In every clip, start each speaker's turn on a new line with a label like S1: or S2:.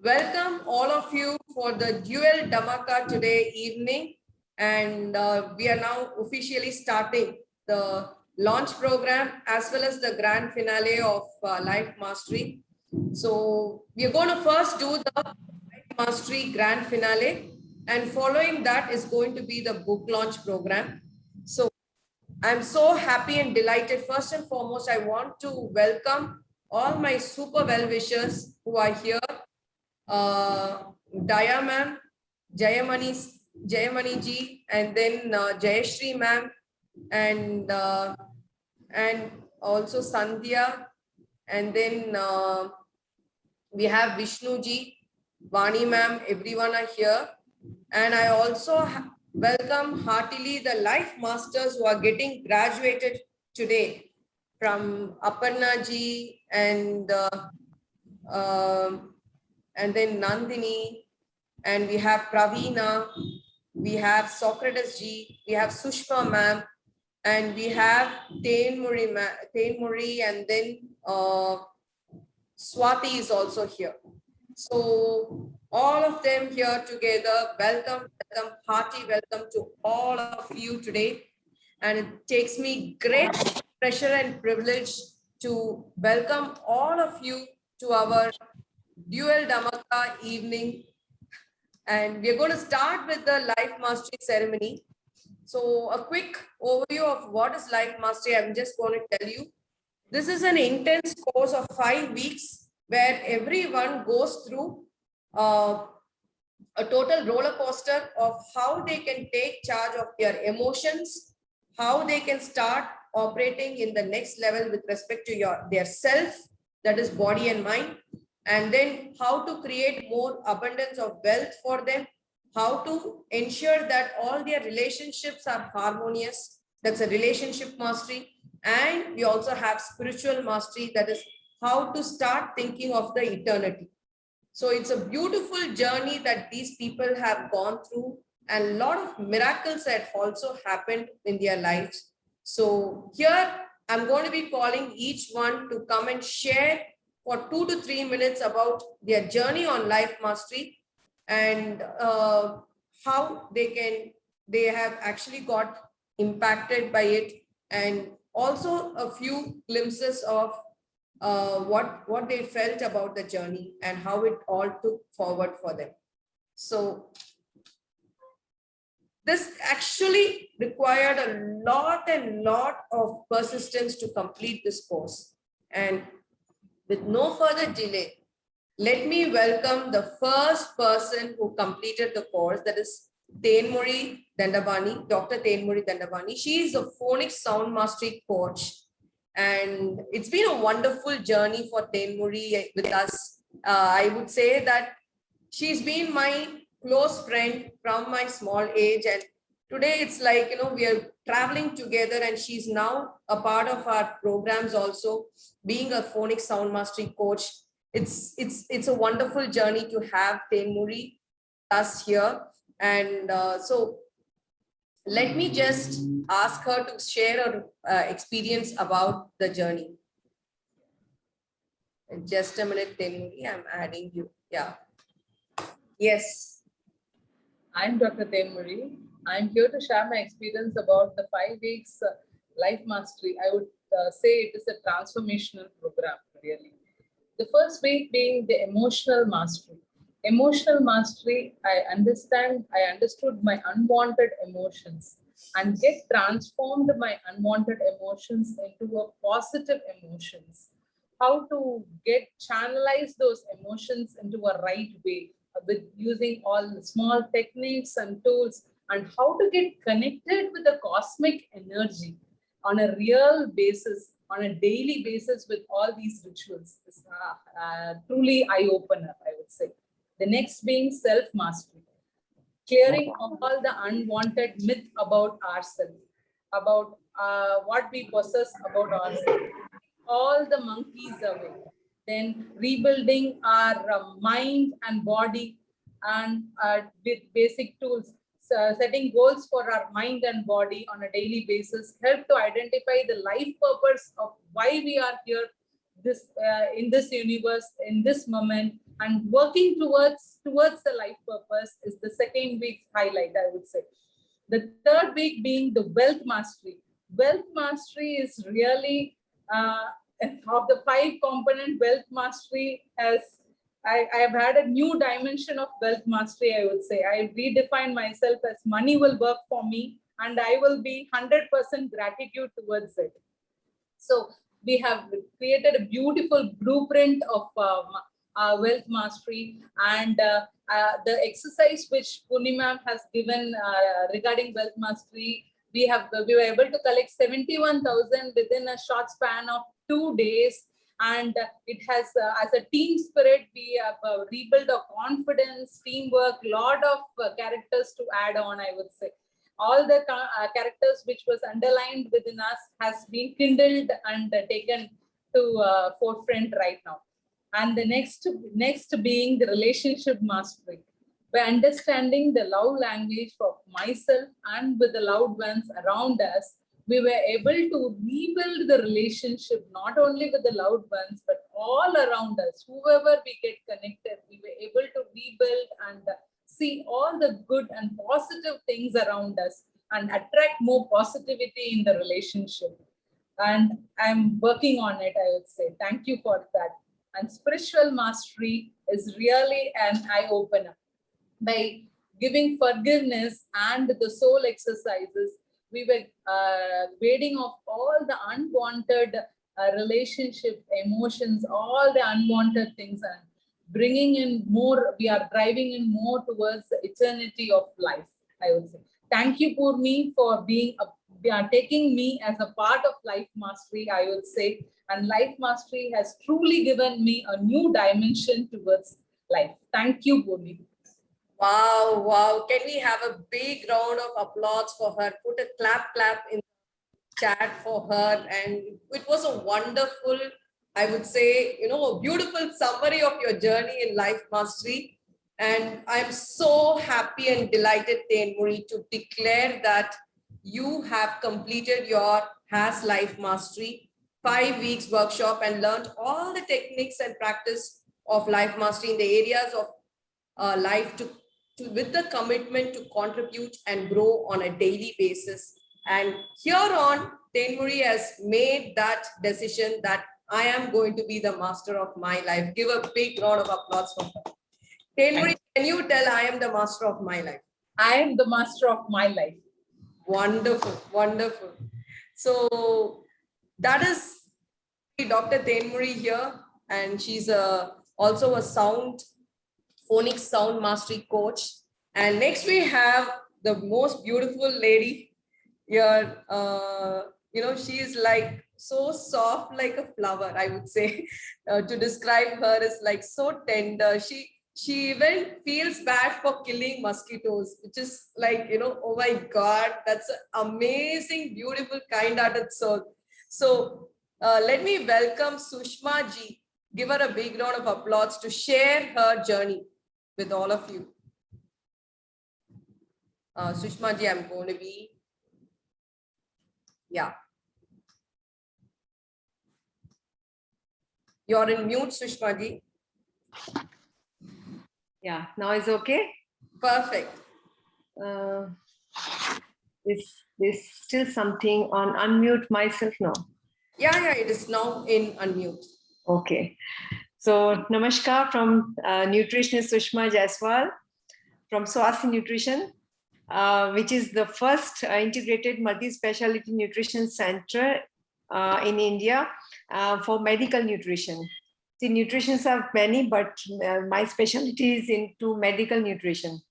S1: Welcome all of you for the Dual Dhamaka today evening. And we are now officially starting the launch program as well as the grand finale of Life Mastery. So we are going to first do the Life Mastery grand finale, and following that is going to be the book launch program. So I'm so happy and delighted. First and foremost, I want to welcome all my super well-wishers who are here. Daya ma'am, Jayamani ji, and then Jayashri ma'am, and also Sandhya, and then we have Vishnu ji, Vani ma'am, everyone are here. And I also welcome heartily the life masters who are getting graduated today from Aparna ji and then Nandini, and we have Praveena, we have Socrates ji, we have Sushma ma'am, and we have Tainmuri, and then Swati is also here. So all of them here together, welcome, hearty welcome to all of you today. And it takes me great pleasure and privilege to welcome all of you to our Dual Dhamaka evening. And we're going to start with the Life Mastery ceremony. So a quick overview of what is Life Mastery, I'm just going to tell you. This is an intense course of 5 weeks where everyone goes through a total roller coaster of how they can take charge of their emotions, how they can start operating in the next level with respect to their self, that is body and mind, and then how to create more abundance of wealth for them, how to ensure that all their relationships are harmonious, that's a relationship mastery. And we also have spiritual mastery, that is how to start thinking of the eternity. So it's a beautiful journey that these people have gone through, and a lot of miracles have also happened in their lives. So here I'm going to be calling each one to come and share for 2 to 3 minutes about their journey on Life Mastery, and how they have actually got impacted by it, and also a few glimpses of what they felt about the journey and how it all took forward for them. So this actually required a lot of persistence to complete this course. And with no further delay, let me welcome the first person who completed the course, that is Tainmuri Dandabani, Dr. Tainmuri Dandabani. She is a phonics sound mastery coach, and it's been a wonderful journey for Tainmuri with us. I would say that she's been my close friend from my small age, and today it's like, we are traveling together, and she's now a part of our programs also, being a phonics sound mastery coach. It's a wonderful journey to have Tainmuri us here. And so let me just ask her to share her experience about the journey. Just a minute, Tainmuri, I'm adding you. Yeah. Yes.
S2: I'm Dr. Tainmuri. I'm here to share my experience about the 5 weeks Life Mastery. I would say it is a transformational program, really. The first week being the emotional mastery. Emotional mastery, I understood my unwanted emotions and get transformed my unwanted emotions into a positive emotions. How to get channelize those emotions into a right way with using all the small techniques and tools, and how to get connected with the cosmic energy on a real basis, on a daily basis with all these rituals. Is truly eye-opener, I would say. The next being self-mastery, clearing all the unwanted myth about ourselves, about what we possess about ourselves, all the monkeys away. Then rebuilding our mind and body, and with basic tools, setting goals for our mind and body on a daily basis, help to identify the life purpose of why we are here, this in this universe, in this moment, and working towards the life purpose is the second week highlight, I would say. The third week being the wealth mastery. Wealth mastery is really of the 5-component wealth mastery has I have had a new dimension of wealth mastery, I would say. I redefined myself as money will work for me and I will be 100% gratitude towards it. So we have created a beautiful blueprint of wealth mastery, and the exercise which Purnima has given regarding wealth mastery, we were able to collect 71,000 within a short span of 2 days. And it has, as a team spirit, we have rebuilt a confidence, teamwork, lot of characters to add on, I would say. All the characters which was underlined within us has been kindled and taken to forefront right now. And the next being the relationship mastery. By understanding the love language of myself and with the loved ones around us, we were able to rebuild the relationship, not only with the loved ones, but all around us. Whoever we get connected, we were able to rebuild and see all the good and positive things around us and attract more positivity in the relationship. And I'm working on it, I would say. Thank you for that. And spiritual mastery is really an eye-opener. By giving forgiveness and the soul exercises, we were wading off all the unwanted relationship emotions, all the unwanted things, and bringing in more, we are driving in more towards the eternity of life, I would say. Thank you, Purni, for being taking me as a part of Life Mastery, I would say. And Life Mastery has truly given me a new dimension towards life. Thank you, Purni.
S1: Wow, wow. Can we have a big round of applause for her? Put a clap in the chat for her. And it was a wonderful, I would say, a beautiful summary of your journey in Life Mastery. And I'm so happy and delighted, Tenmuri, to declare that you have completed your HAS Life Mastery 5 weeks workshop and learned all the techniques and practice of Life Mastery in the areas of life with the commitment to contribute and grow on a daily basis. And here on, Tenmuri has made that decision that I am going to be the master of my life. Give a big round of applause for her. Tenmuri, can you tell I am the master of my life?
S2: I am the master of my life.
S1: Wonderful, wonderful. So that is Dr. Tenmuri here, and she's also a phonics sound mastery coach. And next we have the most beautiful lady here. She is like so soft like a flower, I would say. To describe her is like so tender. She even feels bad for killing mosquitoes, which is like, oh my God, that's an amazing, beautiful, kind-hearted soul. So let me welcome Sushma ji. Give her a big round of applause to share her journey with all of you. Sushma ji, I'm going to be, yeah. You're in mute, Sushma ji.
S3: Yeah, now it's okay.
S1: Perfect.
S3: Is still something on unmute myself now?
S1: Yeah, it is now in unmute.
S3: Okay. So, namaskar from nutritionist Sushma Jaiswal from Swasthi Nutrition, which is the first integrated multi-speciality nutrition center in India for medical nutrition. The nutritions are many, but my specialty is into medical nutrition.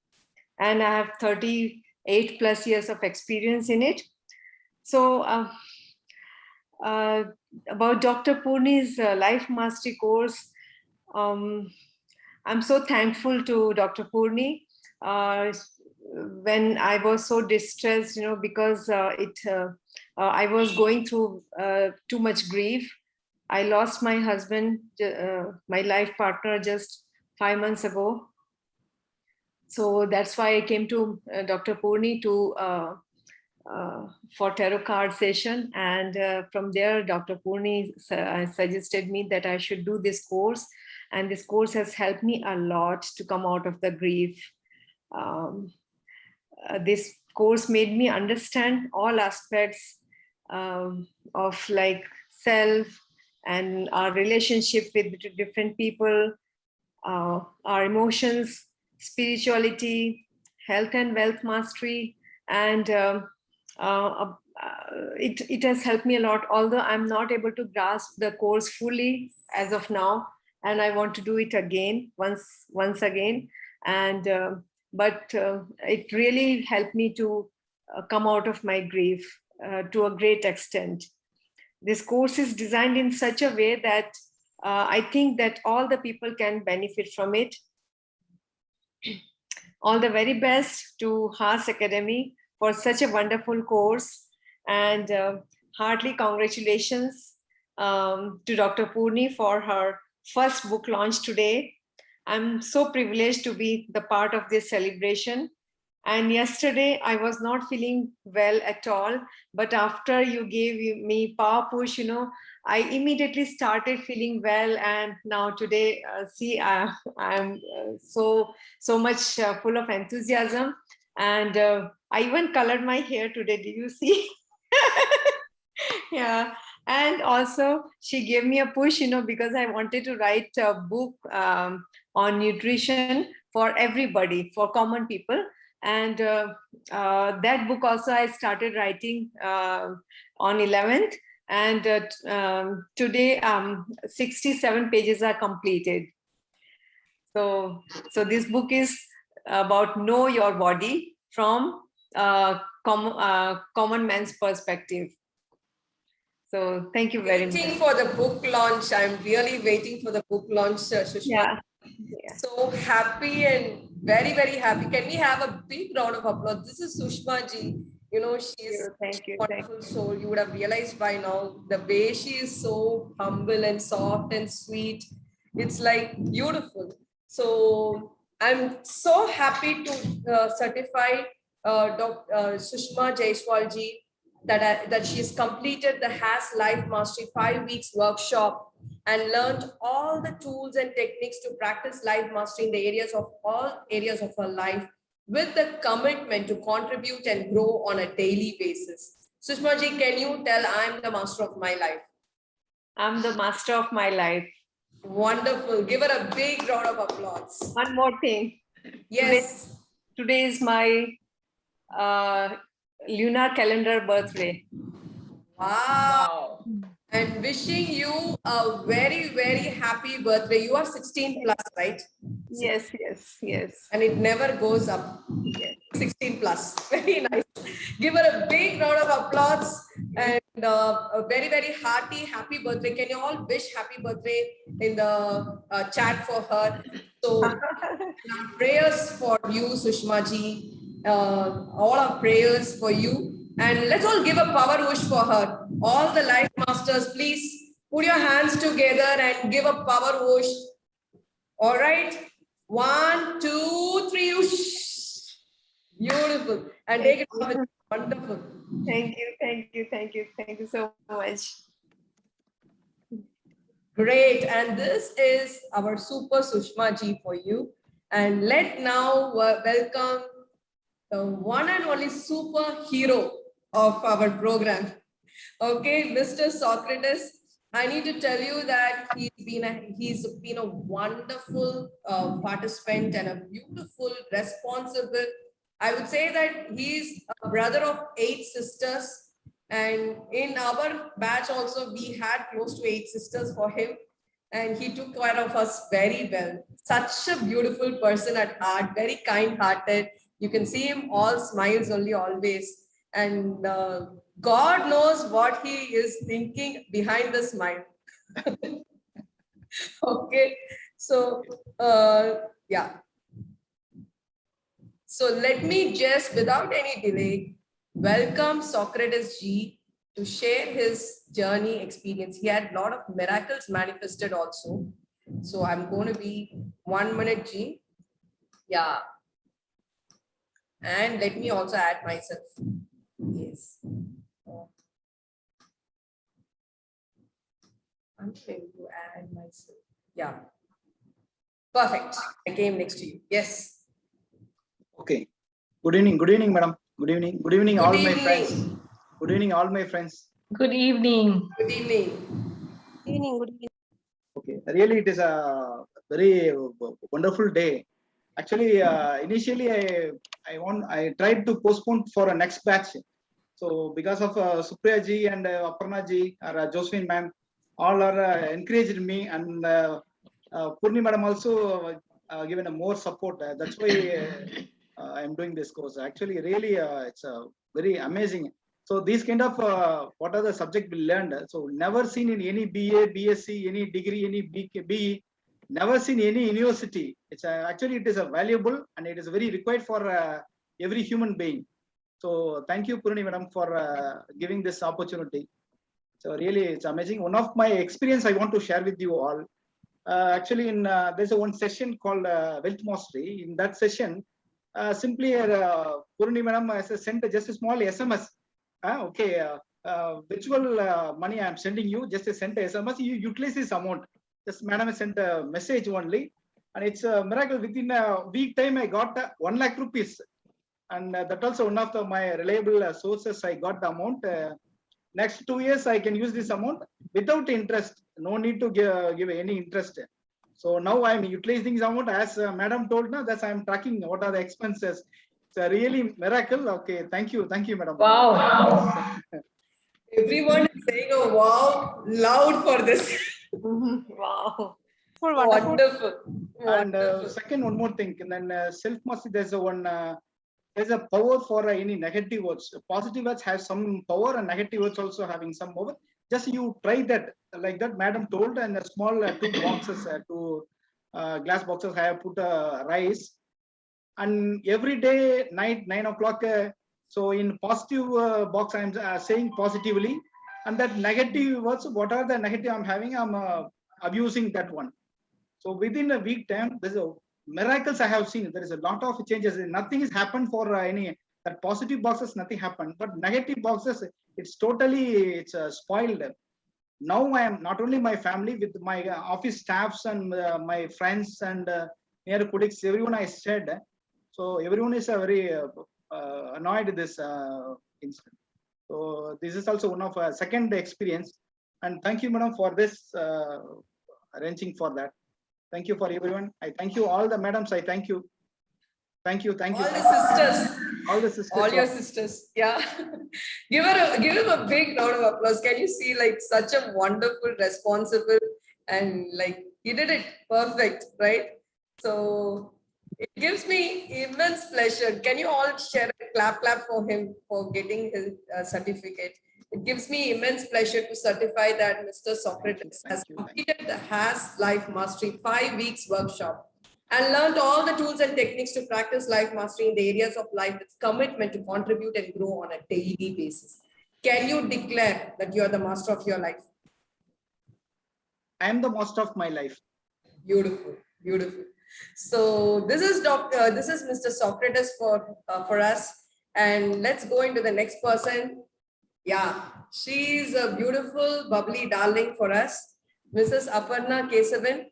S3: And I have 38 plus years of experience in it. So about Dr. Purni's Life Mastery course, I'm so thankful to Dr. Purni. When I was so distressed, because I was going through too much grief. I lost my husband, my life partner, just 5 months ago. So that's why I came to Dr. Purni for tarot card session. And from there, Dr. Purni suggested me that I should do this course. And this course has helped me a lot to come out of the grief. Um, this course made me understand all aspects of like self and our relationship with different people, our emotions, spirituality, health and wealth mastery, and it has helped me a lot. Although I'm not able to grasp the course fully as of now, and I want to do it again once again. And but it really helped me to come out of my grief to a great extent. This course is designed in such a way that I think that all the people can benefit from it. All the very best to Haas Academy for such a wonderful course, and heartily congratulations to Dr. Purni for her first book launch today. I'm so privileged to be the part of this celebration. And yesterday I was not feeling well at all, but after you gave me power push, I immediately started feeling well. And now today, I'm so much full of enthusiasm. And I even colored my hair today. Did you see? Yeah. And also she gave me a push, because I wanted to write a book on nutrition for everybody, for common people. And that book also I started writing on 11th. And today 67 pages are completed. So this book is about know your body from common man's perspective. So thank you very much.
S1: Waiting for the book launch. I'm really waiting for the book launch, Sushma.
S3: Yeah.
S1: So happy and very, very happy. Can we have a big round of applause? This is Sushma ji. She's
S3: Thank you.
S1: a wonderful soul. You would have realized by now the way she is so humble and soft and sweet. It's like beautiful. So I'm so happy to certify Sushma Jaiswal ji that she's completed the Has Life Mastery 5 weeks workshop and learned all the tools and techniques to practice life mastery in the all areas of her life, with the commitment to contribute and grow on a daily basis. Sushma ji, can you tell I'm the master of my life?
S3: I'm the master of my life.
S1: Wonderful. Give her a big round of applause.
S3: One more thing.
S1: Yes.
S3: Today is my lunar calendar birthday.
S1: Wow. And wishing you a very, very happy birthday. You are 16 plus, right?
S3: Yes.
S1: And it never goes up.
S3: Yes.
S1: 16 plus. Very nice. Give her a big round of applause and a very, very hearty happy birthday. Can you all wish happy birthday in the chat for her? So prayers for you, Sushma ji. All our prayers for you. And let's all give a power wish for her. All the life masters, please put your hands together and give a power wish. All right. 1, 2, 3. Whoosh. Beautiful. And take it off. Wonderful.
S3: Thank you so much.
S1: Great. And this is our super Sushma ji for you. And let now welcome the one and only superhero of our program. Okay, Mr. Socrates. I need to tell you that he's been a wonderful participant and a beautiful, responsible. I would say that he's a brother of 8 sisters. And in our batch also, we had close to 8 sisters for him. And he took care of us very well. Such a beautiful person at heart, very kind-hearted. You can see him all smiles only always. And God knows what he is thinking behind the smile. Okay. So, yeah. So let me just, without any delay, welcome Socrates ji to share his journey experience. He had a lot of miracles manifested also. So I'm going to be 1 minute ji. Yeah. And let me also add myself. Yes. I'm going to add myself. Yeah. Perfect. I came next to you. Yes.
S4: Okay. Good evening, madam. Good evening. Good evening,
S1: Good
S4: all my friends.
S1: evening.
S4: Good evening, all my friends.
S5: Good evening.
S1: Good evening.
S6: Good evening.
S4: Okay. Really, it is a very wonderful day. Actually, initially, I tried to postpone for a next batch. So because of Supriya ji and Aparna ji or Josephine ma'am, all are encouraged me, and Purni madam also given a more support. That's why I'm doing this course. Actually, really, it's very amazing. So these kind of what are the subject we learned? So never seen in any BA, BSc, any degree, any BE, never seen any university. It's actually it is a valuable and it is very required for every human being. So thank you, Purni madam, for giving this opportunity. So really, it's amazing. One of my experience I want to share with you all. Actually, in there's a one session called Wealth Mastery. In that session, simply Purni madam has sent just a small SMS. Okay, virtual money I am sending you. Just send a SMS. You utilize this amount. Just madam has sent a message only, and it's a miracle. Within a week time, I got 1 lakh rupees. And that also one of my reliable sources. I got the amount. Next 2 years, I can use this amount without interest. No need to give any interest. So now I'm utilizing this amount as madam told. Now that I'm tracking what are the expenses. It's a really miracle. Okay, thank you, madam.
S5: Wow.
S1: Everyone is saying a wow loud for this.
S3: Wow.
S1: Wonderful.
S4: And
S1: Wonderful.
S4: second, one more thing. And then self mastery. There's a one. There's a power for any negative words. Positive words have some power, and negative words also having some power. Just you try that, like that madam told, and a small 2 boxes, 2 glass boxes. I have put rice, and every day night 9 o'clock. So in positive box, I'm saying positively, and that negative words. What are the negative I'm having? I'm abusing that one. So within a week time, there's a miracles I have seen. There is a lot of changes. Nothing has happened for any that positive boxes. Nothing happened, but negative boxes, it's totally spoiled. Now I am not only my family, with my office staffs and my friends and near colleagues, everyone I said. So everyone is very annoyed with this incident. So this is also one of second experience. And thank you, madam, for this arranging for that. Thank you for everyone. I thank you all the madams. I thank you. Thank you. Thank you.
S1: All the sisters.
S4: All the sisters.
S1: All your sisters. Yeah. give him a big round of applause. Can you see like such a wonderful, responsible, and like he did it perfect, right? So it gives me immense pleasure. Can you all share a clap for him for getting his certificate? It gives me immense pleasure to certify that Mr. Socrates has completed the HAS Life Mastery 5 weeks workshop and learned all the tools and techniques to practice life mastery in the areas of life with commitment to contribute and grow on a daily basis. Can you declare that you are the master of your life?
S4: I am the master of my life.
S1: Beautiful, beautiful. So this is Mr. Socrates for us, and let's go into the next person. Yeah, she's a beautiful, bubbly darling for us. Mrs. Aparna Kesavan,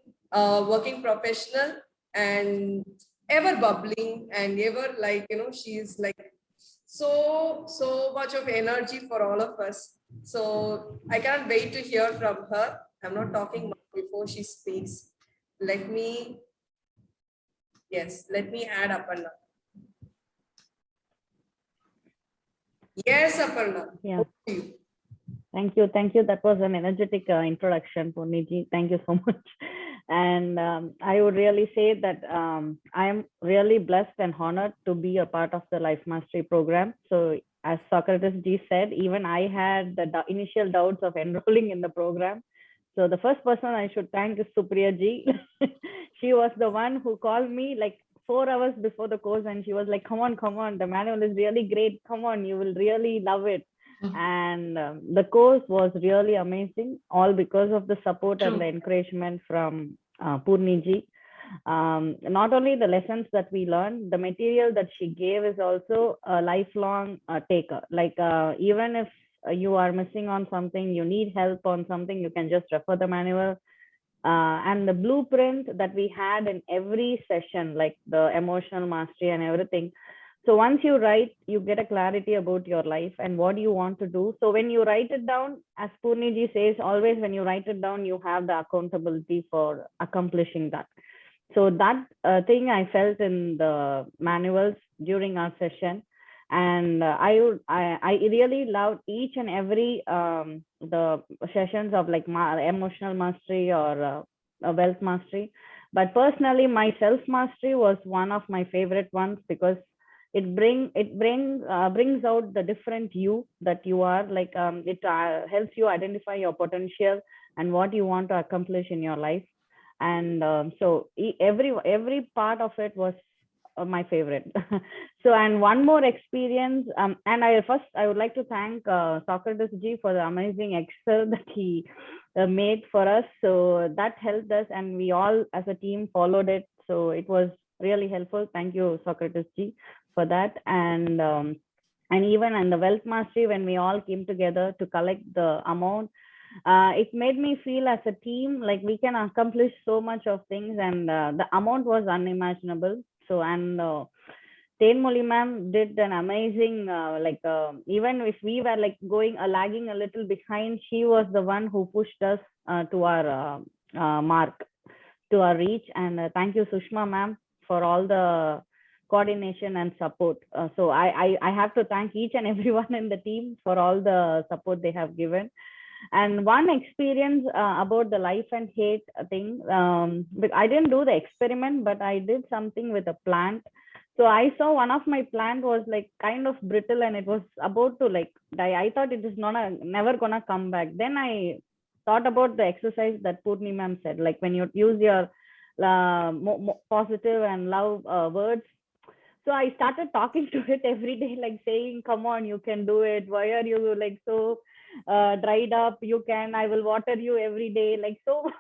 S1: working professional and ever bubbling and ever like, she's like so much of energy for all of us. So I can't wait to hear from her. I'm not talking much before she speaks. Let me add Aparna. Yes, Aparna.
S6: Yeah.
S1: Over to you.
S6: Thank you. That was an energetic introduction, Purniji. Thank you so much. And I would really say that I am really blessed and honored to be a part of the Life Mastery program. So as Socrates ji said, even I had the initial doubts of enrolling in the program. So the first person I should thank is Supriya ji. She was the one who called me like 4 hours before the course, and she was like, come on, the manual is really great. Come on, you will really love it. And the course was really amazing, all because of the support and the encouragement from Purniji. Not only the lessons that we learned, the material that she gave is also a lifelong taker. Like even if you are missing on something, you need help on something, you can just refer the manual. And the blueprint that we had in every session, like the emotional mastery and everything. So once you write, you get a clarity about your life and what you want to do. So when you write it down, as Purniji says, always when you write it down, you have the accountability for accomplishing that. So that thing I felt in the manuals during our session. And I really loved each and every the sessions of like emotional mastery or wealth mastery. But personally, my self mastery was one of my favorite ones, because it brings out the different you that you are. Like it helps you identify your potential and what you want to accomplish in your life. And so every part of it was my favorite. So, and one more experience, and I would like to thank Socrates ji for the amazing Excel that he made for us. So that helped us, and we all as a team followed it. So it was really helpful. Thank you, Socrates ji, for that. And even in the wealth mastery, when we all came together to collect the amount, it made me feel as a team like we can accomplish so much of things, and the amount was unimaginable. So, and Tenmoli ma'am did an amazing, even if we were like lagging a little behind, she was the one who pushed us to our mark, to our reach. And thank you, Sushma ma'am, for all the coordination and support. So I have to thank each and everyone in the team for all the support they have given. And one experience about the life and hate thing, but I didn't do the experiment, but I did something with a plant. So I saw one of my plant was like kind of brittle and it was about to like die. I thought it is never gonna come back. Then I thought about the exercise that Purni ma'am said, like when you use your positive and love words. So I started talking to it every day, like saying, come on, you can do it. Why are you like so dried up? You can, I will water you every day. Like, so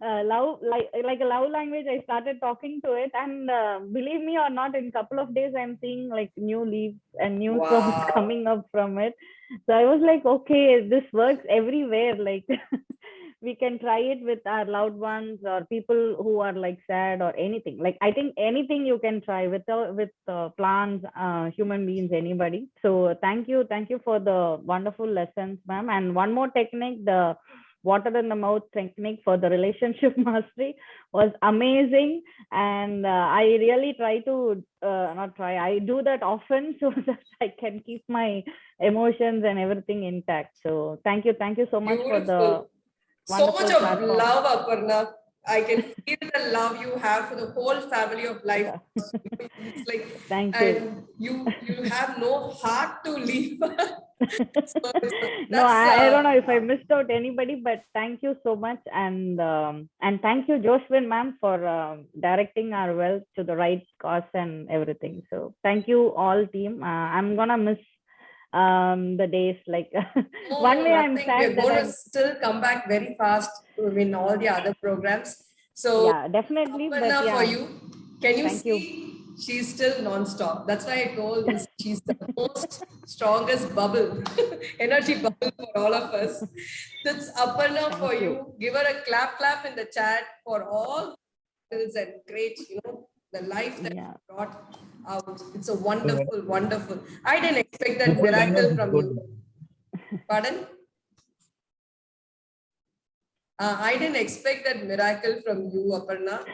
S6: love, like a love language, I started talking to it. And believe me or not, in a couple of days, I'm seeing like new leaves and new sprouts
S1: Wow.
S6: coming up from it. So I was like, okay, this works everywhere. Like we can try it with our loved ones or people who are like sad or anything. Like I think anything you can try with plants, human beings, anybody. So thank you for the wonderful lessons, ma'am. And one more technique, the water in the mouth technique for the relationship mastery was amazing. And I really try to I do that often so that I can keep my emotions and everything intact. So thank you so much for the
S1: Beautiful. So much of
S6: platform.
S1: love, Aparna. I can feel the love you have for the whole family of life. It's like,
S6: Thank you.
S1: and you have no heart to leave. So
S6: No, I don't know if I missed out anybody, but thank you so much. And thank you, Josephine ma'am, for directing our wealth to the right cause and everything. So thank you all team. I'm gonna miss the days, like one way I'm sad
S1: we're
S6: that
S1: going to
S6: I'm
S1: still come back very fast to win all the other programs. So
S6: yeah, definitely. But
S1: Aparna,
S6: yeah,
S1: for you, can you
S6: thank
S1: see she's still non-stop? That's why I told you she's the most strongest bubble, energy bubble for all of us. That's Aparna
S6: Thank
S1: for
S6: you.
S1: you. Give her a clap in the chat for all and great, the life that
S6: Yeah.
S1: you brought out. It's a wonderful. I didn't expect that miracle from you. Pardon? I didn't expect that miracle from you, Aparna.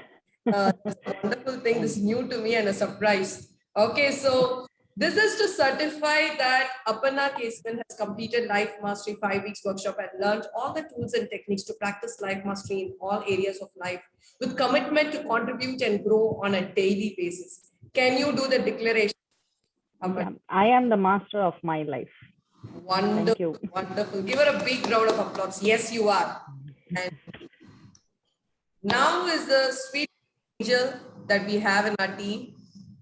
S1: It's a wonderful thing. This is new to me and a surprise. Okay, so this is to certify that Aparna Kesman has completed Life Mastery 5 weeks workshop and learned all the tools and techniques to practice life mastery in all areas of life with commitment to contribute and grow on a daily basis. Can you do the declaration?
S6: Yeah, I am the master of my life.
S1: Wonderful. Give her a big round of applause. Yes, you are. And now is the sweet angel that we have in our team.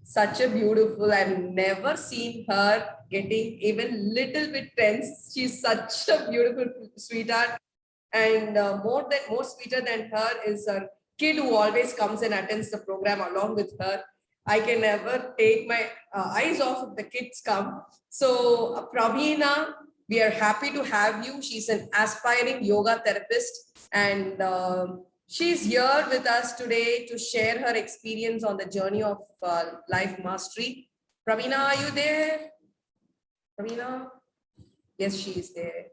S1: Such a beautiful, I've never seen her getting even little bit tense. She's such a beautiful sweetheart. And more sweeter than her is her kid who always comes and attends the program along with her. I can never take my eyes off if the kids come. So Praveena, we are happy to have you. She's an aspiring yoga therapist and She's here with us today to share her experience on the journey of life mastery. Praveena, are you there? Praveena? Yes, she is there.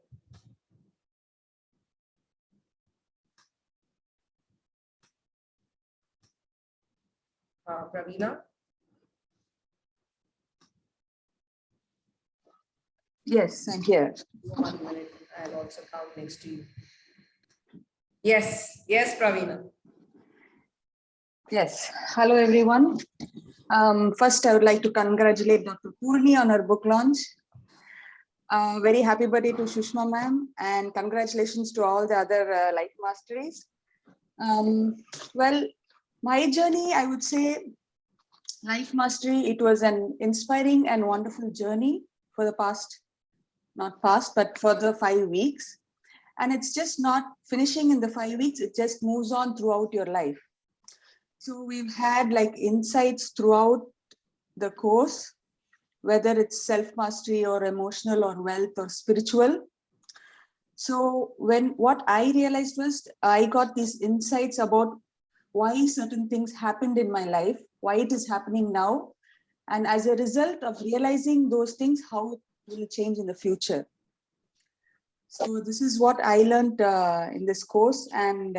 S1: Praveena?
S7: Yes, I'm here.
S1: 1 minute. I'll also count next to you. Yes, yes, Praveena.
S7: Yes. Hello, everyone. First, I would like to congratulate Dr. Purni on her book launch. Very happy birthday to Shushma ma'am, and congratulations to all the other life masteries. Well, my journey, I would say, life mastery, it was an inspiring and wonderful journey for the past, not past, but for the 5 weeks. And it's just not finishing in the 5 weeks, it just moves on throughout your life. So we've had like insights throughout the course, whether it's self-mastery or emotional or wealth or spiritual. So what I realized was I got these insights about why certain things happened in my life, why it is happening now. And as a result of realizing those things, how it will change in the future. So this is what I learned in this course. And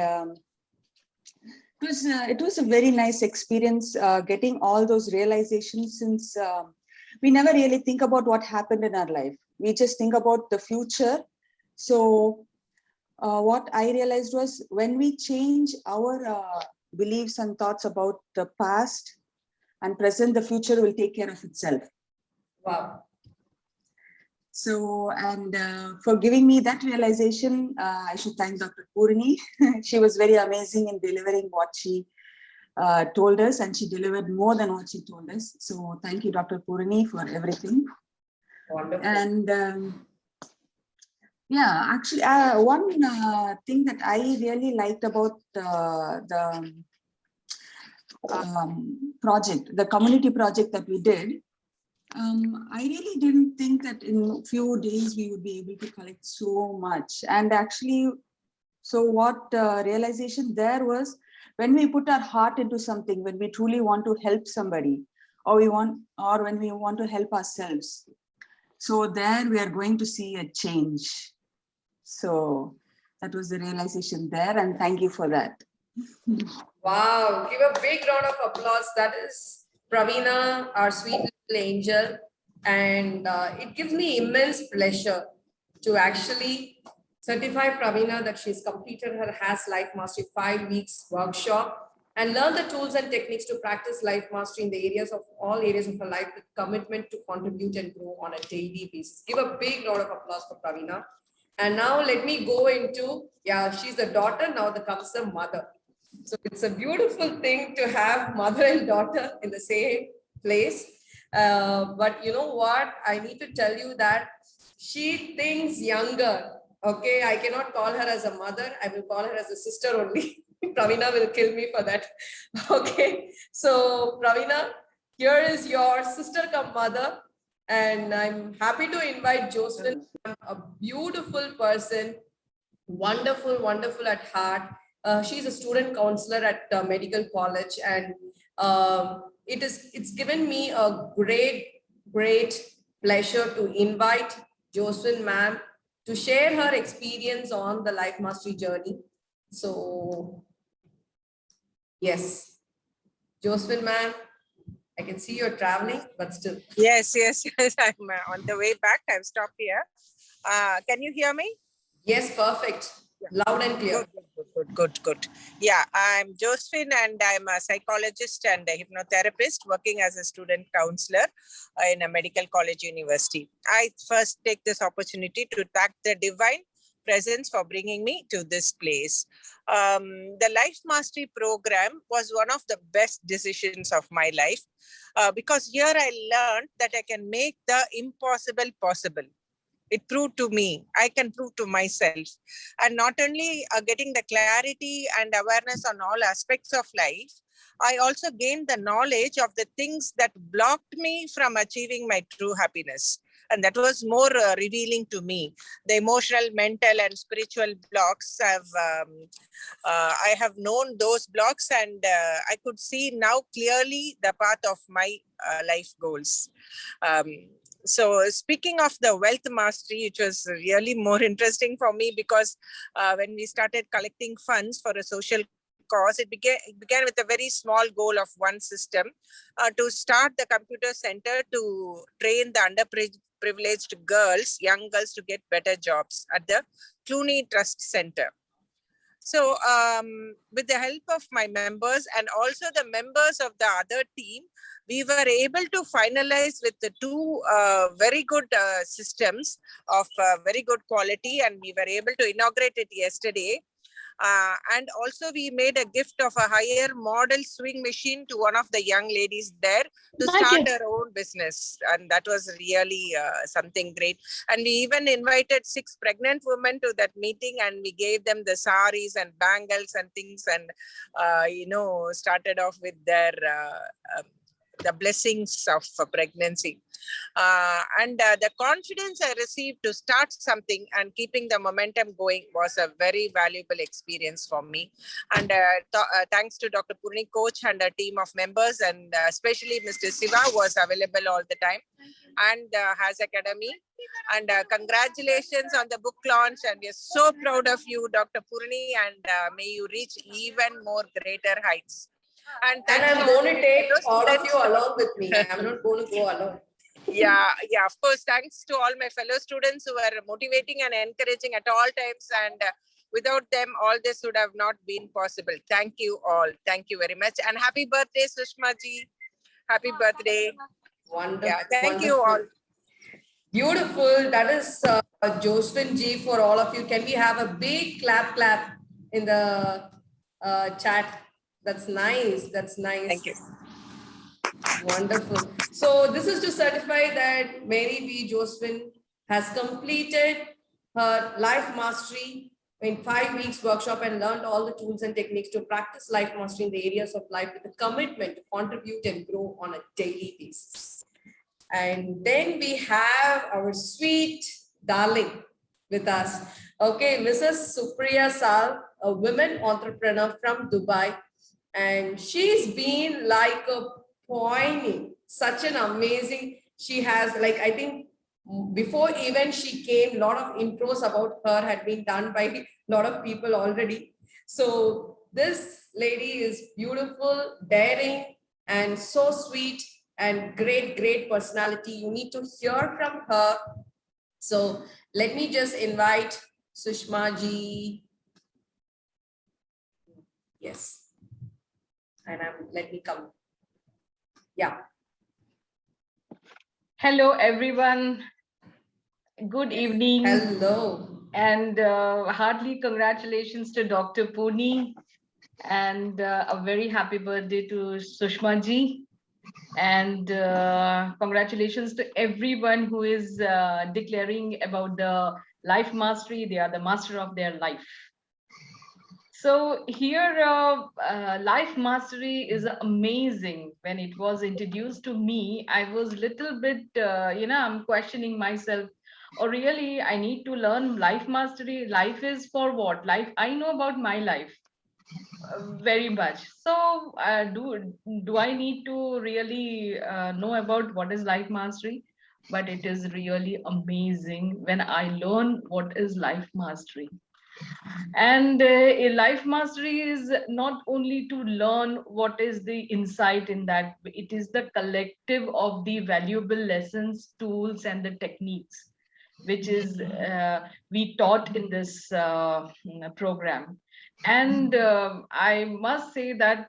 S7: it was a very nice experience getting all those realizations, since we never really think about what happened in our life. We just think about the future. So what I realized was when we change our beliefs and thoughts about the past and present, the future will take care of itself.
S1: Wow.
S7: So, and for giving me that realization, I should thank Dr. Purni. She was very amazing in delivering what she told us, and she delivered more than what she told us. So thank you, Dr. Purni, for everything.
S1: Wonderful.
S7: And yeah, actually, one thing that I really liked about the project, the community project that we did, I really didn't think that in a few days we would be able to collect so much. And actually, so what realization there was, when we put our heart into something, when we truly want to help somebody, or when we want to help ourselves, so there we are going to see a change. So that was the realization there, and thank you for that.
S1: Wow, give a big round of applause. That is Praveena, our sweet little angel. And it gives me immense pleasure to actually certify Praveena that she's completed her HAS Life Mastery 5 weeks workshop and learn the tools and techniques to practice life mastery in the all areas of her life with commitment to contribute and grow on a daily basis. Give a big round of applause for Praveena. And now let me go into, yeah, she's the daughter, now comes the mother. So it's a beautiful thing to have mother and daughter in the same place. But you know what? I need to tell you that she thinks younger. Okay, I cannot call her as a mother. I will call her as a sister only. Praveena will kill me for that. Okay, so Praveena, here is your sister come mother. And I'm happy to invite Jocelyn, a beautiful person, wonderful, wonderful at heart. She's a student counselor at medical college, and it's given me a great pleasure to invite Jocelyn ma'am to share her experience on the life mastery journey. So yes, Jocelyn ma'am, I can see you're traveling, but still.
S8: Yes. I'm on the way back. I've stopped here. Can you hear me?
S1: Yes, perfect. Yeah. Loud and clear.
S8: Good. Yeah, I'm Josephine, and I'm a psychologist and a hypnotherapist working as a student counselor in a medical college university. I first take this opportunity to thank the divine presence for bringing me to this place. The Life Mastery program was one of the best decisions of my life because here I learned that I can make the impossible possible. It proved to me, I can prove to myself. And not only getting the clarity and awareness on all aspects of life, I also gained the knowledge of the things that blocked me from achieving my true happiness. And that was more revealing to me. The emotional, mental, and spiritual blocks I have known those blocks, and I could see now clearly the path of my life goals. So speaking of the wealth mastery, which was really more interesting for me, because when we started collecting funds for a social cause, it began with a very small goal of one system to start the computer center to train the underprivileged girls, young girls, to get better jobs at the Clooney Trust Center. So with the help of my members and also the members of the other team, we were able to finalize with the two very good systems of very good quality, and we were able to inaugurate it yesterday. And also we made a gift of a higher model sewing machine to one of the young ladies there to start her own business. And that was really something great. And we even invited 6 pregnant women to that meeting, and we gave them the saris and bangles and things, and, started off with their the blessings of pregnancy. And the confidence I received to start something and keeping the momentum going was a very valuable experience for me. And thanks to Dr. Purni, coach, and a team of members, and especially Mr. Siva was available all the time, and Has Academy. And congratulations on the book launch. And we're so proud of you, Dr. Purni, and may you reach even more greater heights. And
S1: I'm going to take all of you along with me. I'm not going to go alone.
S8: Yeah, of course. Thanks to all my fellow students who were motivating and encouraging at all times. And without them, all this would have not been possible. Thank you all. Thank you very much. And happy birthday, Sushma ji. Happy birthday.
S1: Wonderful.
S8: Yeah, thank you all.
S1: Beautiful. That is Josephine ji for all of you. Can we have a big clap in the chat? That's nice. That's nice.
S8: Thank you.
S1: Wonderful. So this is to certify that Mary B. Josephine has completed her life mastery in 5 weeks workshop and learned all the tools and techniques to practice life mastery in the areas of life with a commitment to contribute and grow on a daily basis. And then we have our sweet darling with us. Okay, Mrs. Supriya Sal, a women entrepreneur from Dubai. And she's been like a poignant, such an amazing, she has like, I think before even she came, a lot of intros about her had been done by a lot of people already. So this lady is beautiful, daring, and so sweet, and great personality. You need to hear from her. So let me just invite Sushma ji. Yes. And let me come. Yeah.
S5: Hello, everyone. Good evening.
S1: Hello.
S5: And heartily congratulations to Dr. Purni, and a very happy birthday to Sushma ji. And congratulations to everyone who is declaring about the life mastery. They are the master of their life. So here, life mastery is amazing. When it was introduced to me, I was little bit, I'm questioning myself. Oh, really, I need to learn life mastery. Life is for what? Life, I know about my life very much. So do I need to really know about what is life mastery? But it is really amazing when I learn what is life mastery. And a life mastery is not only to learn what is the insight in that, it is the collective of the valuable lessons, tools, and the techniques, which is we taught in this program. And I must say that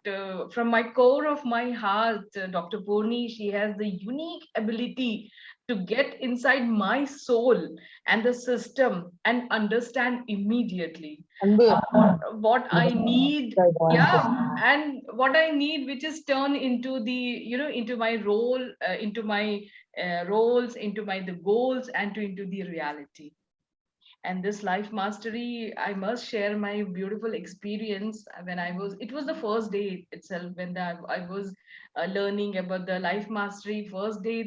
S5: from my core of my heart, Dr. Purni, she has the unique ability to get inside my soul and the system and understand immediately what I need. Yeah, and what I need, which is turn into the, into my role, into my roles, into the goals, and into the reality. And this life mastery, I must share my beautiful experience when it was the first day itself when I was learning about the life mastery. First day,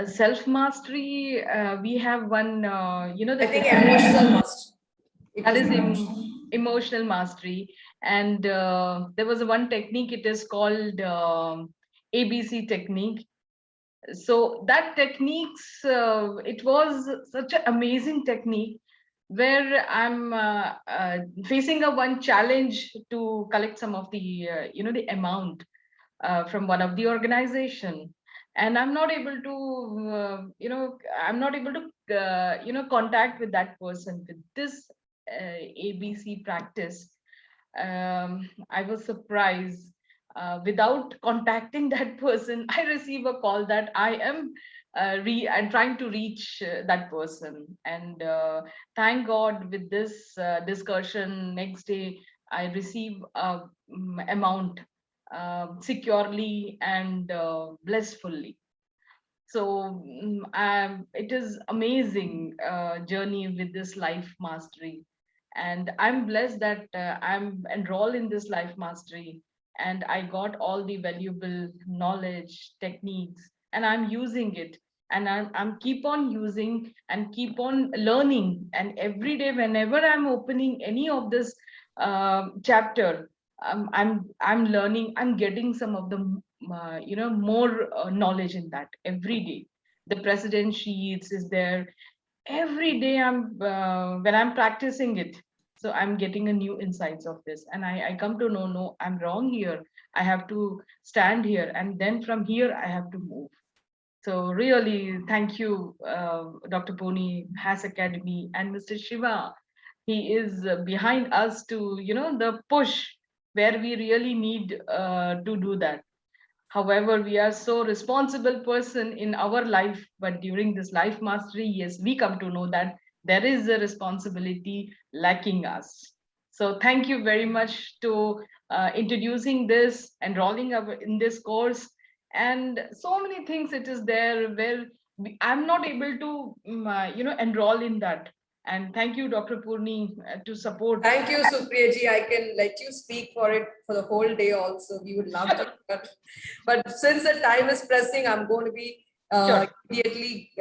S5: self-mastery, we have one, the
S1: I think
S5: technique
S1: emotional must. It
S5: that
S1: was
S5: is
S1: emotional.
S5: emotional mastery. And there was one technique, it is called ABC technique. So that techniques, it was such an amazing technique where I'm facing a one challenge to collect some of the, the amount from one of the organization, and I'm not able to I'm not able to contact with that person with this ABC practice. I was surprised. Without contacting that person, I receive a call that I am I'm trying to reach that person. And thank God, with this discussion, next day I receive a amount securely and blissfully. So it is amazing journey with this life mastery, and I'm blessed that I'm enrolled in this life mastery, and I got all the valuable knowledge, techniques, and I'm using it, and I'm keep on using and keep on learning. And every day, whenever I'm opening any of this chapter, I'm learning, I'm getting some of the more knowledge in that every day. The president sheets is there every day. I'm when I'm practicing it, so I'm getting a new insights of this, and I come to know, no, I'm wrong here, I have to stand here, and then from here I have to move. So really, thank you, Dr. Poni, Has Academy, and Mr. Shiva. He is behind us to, the push where we really need to do that. However, we are so responsible person in our life, but during this life mastery, yes, we come to know that there is a responsibility lacking us. So thank you very much to introducing this, enrolling in this course, and so many things it is there where I'm not able to, enroll in that. And thank you, Dr. Purni, to support.
S1: Thank you, Supriya ji. I can let you speak for it for the whole day also. We would love to. But since the time is pressing, I'm going to be immediately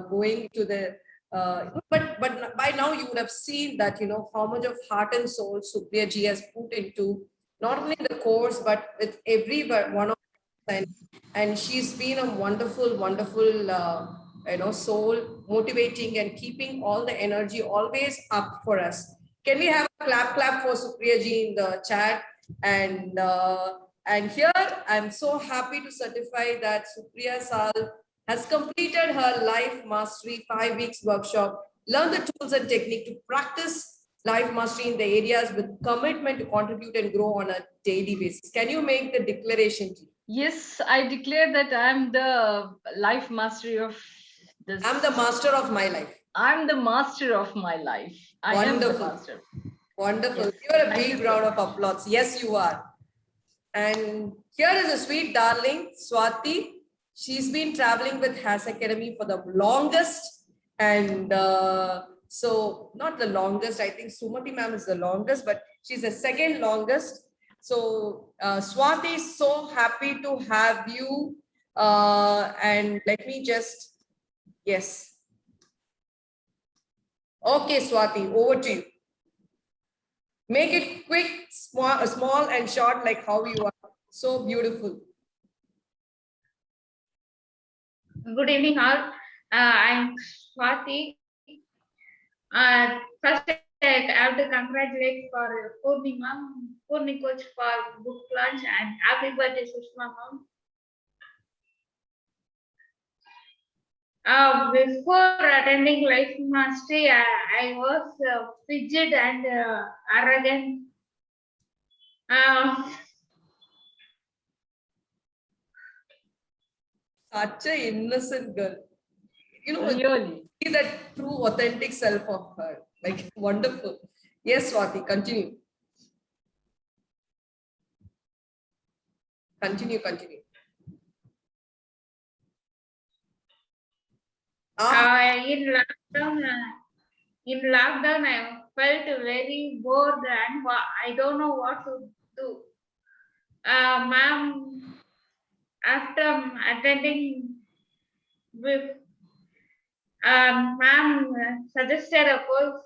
S1: going to the. But by now you would have seen that how much of heart and soul Supriya ji has put into not only the course but with every one of them. And she's been a wonderful, wonderful soul, motivating and keeping all the energy always up for us. Can we have a clap for Supriya ji in the chat? And here I'm so happy to certify that Supriya Sal has completed her life mastery 5 weeks workshop, learn the tools and technique to practice life mastery in the areas with commitment to contribute and grow on a daily basis. Can you make the declaration?
S5: Yes, I declare that I'm the life mastery of this.
S1: I'm the master of my life.
S5: I'm the master of my life. I am the master.
S1: Wonderful. Yes. Give her a big round of applause. Yes, you are. And here is a sweet darling, Swati. She's been traveling with Has Academy for the longest. And so not the longest, I think Sumati ma'am is the longest, but she's the second longest. So Swati, so happy to have you. And let me just, yes. Okay, Swati, over to you. Make it quick, small and short, like how you are. So beautiful.
S9: Good evening, all. I'm Swati. First, I have to congratulate for Purni ma'am, Purni coach for book launch, and happy birthday, Sushma ma'am. Before attending Life Mastery, I was frigid and arrogant.
S1: Such an innocent girl.
S5: Really?
S1: See that true, authentic self of her. Like, wonderful. Yes, Swati, continue. Continue.
S9: In lockdown, I felt very bored and I don't know what to do. Ma'am, after attending Ma'am suggested a course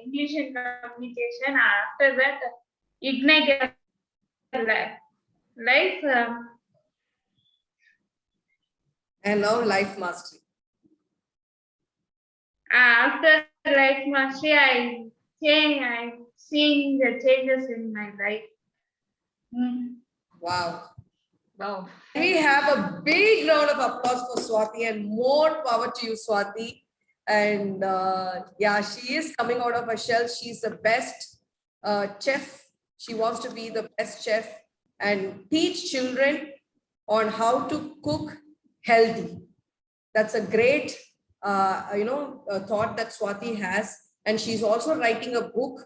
S9: English and communication. After that, Ignite Your Life.
S1: And now Life Mastery.
S9: After Life Mastery, I'm seeing the changes in my life.
S1: Wow.
S5: Wow.
S1: We have a big round of applause for Swati and more power to you, Swati. And yeah, she is coming out of her shell. She's the best chef. She wants to be the best chef and teach children on how to cook healthy. That's a great, thought that Swati has. And she's also writing a book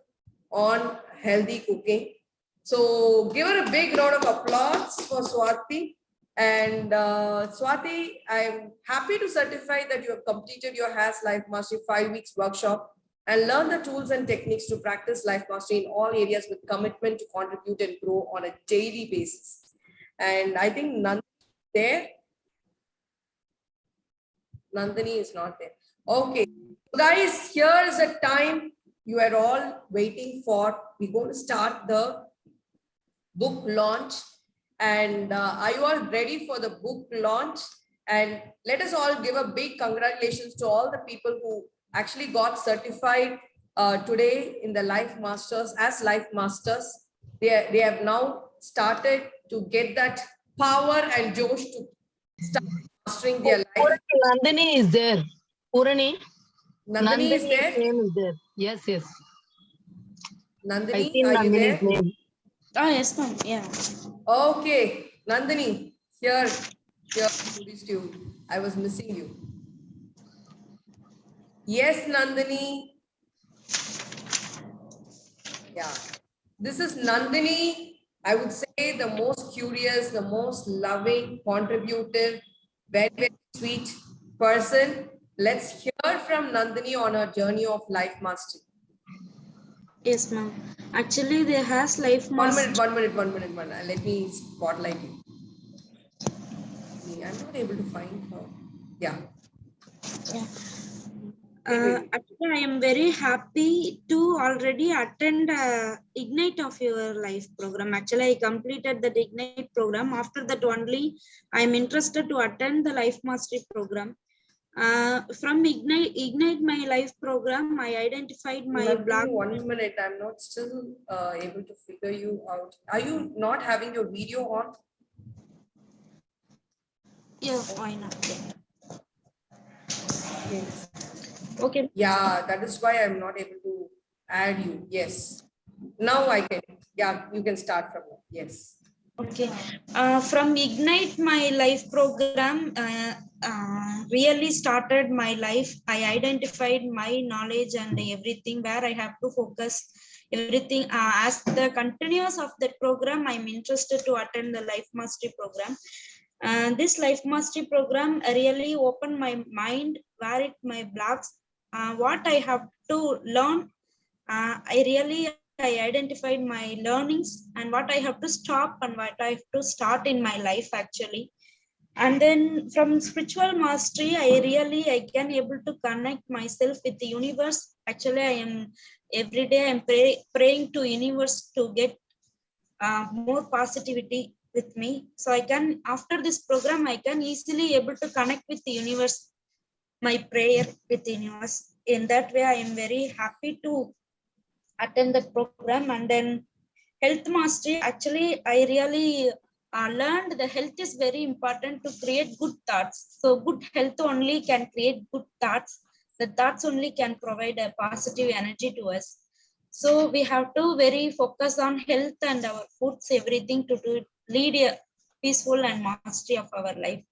S1: on healthy cooking. So give her a big round of applause for Swati. And Swati, I'm happy to certify that you have completed your HAS Life Mastery 5 weeks workshop and learn the tools and techniques to practice life mastery in all areas with commitment to contribute and grow on a daily basis. And I think Nandini is there. Nandini is not there. Okay, guys, here is the time you are all waiting for. We're going to start the book launch. And are you all ready for the book launch? And let us all give a big congratulations to all the people who actually got certified today in the Life Masters as Life Masters. They have now started to get that power and josh to start mastering their life.
S10: Nandini is there. Purani.
S1: Nandini is there?
S10: Name is there. Yes, yes.
S1: Nandini, are you there?
S10: Name.
S11: Oh, yes, ma'am. Yeah.
S1: Okay, Nandini, here, you. I was missing you. Yes, Nandini. Yeah, this is Nandini. I would say the most curious, the most loving, contributive, very, very sweet person. Let's hear from Nandini on her journey of life mastery.
S11: Yes, ma'am. Actually, there has life mastery.
S1: One minute. Let me spotlight you. I'm not able to find her. Yeah.
S11: Actually, I am very happy to already attend Ignite of Your Life program. Actually, I completed the Ignite program. After that only, I am interested to attend the Life Mastery program. From Ignite My Life program, I identified my blog.
S1: 1 minute, I'm not still able to figure you out. Are you not having your video on?
S11: Yeah, why not?
S1: Okay.
S11: Okay.
S1: Yeah, that is why I'm not able to add you. Yes. Now I can. Yeah, you can start from there. Yes.
S11: Okay. From Ignite My Life program, really started my life. I identified my knowledge and everything where I have to focus everything. As the continuous of that program, I'm interested to attend the Life Mastery program. This Life Mastery program really opened my mind where it my blocks, what I have to learn. I identified my learnings and what I have to stop and what I have to start in my life actually. And then from spiritual mastery, I can able to connect myself with the universe. Actually, I am every day I'm praying to universe to get more positivity with me. So I can, after this program, I can easily able to connect with the universe, my prayer with the universe. In that way, I am very happy to attend the program. And then health mastery, actually, I really learned the health is very important to create good thoughts. So good health only can create good thoughts. The thoughts only can provide a positive energy to us. So we have to very focus on health and our foods, everything to lead a peaceful and mastery of our life.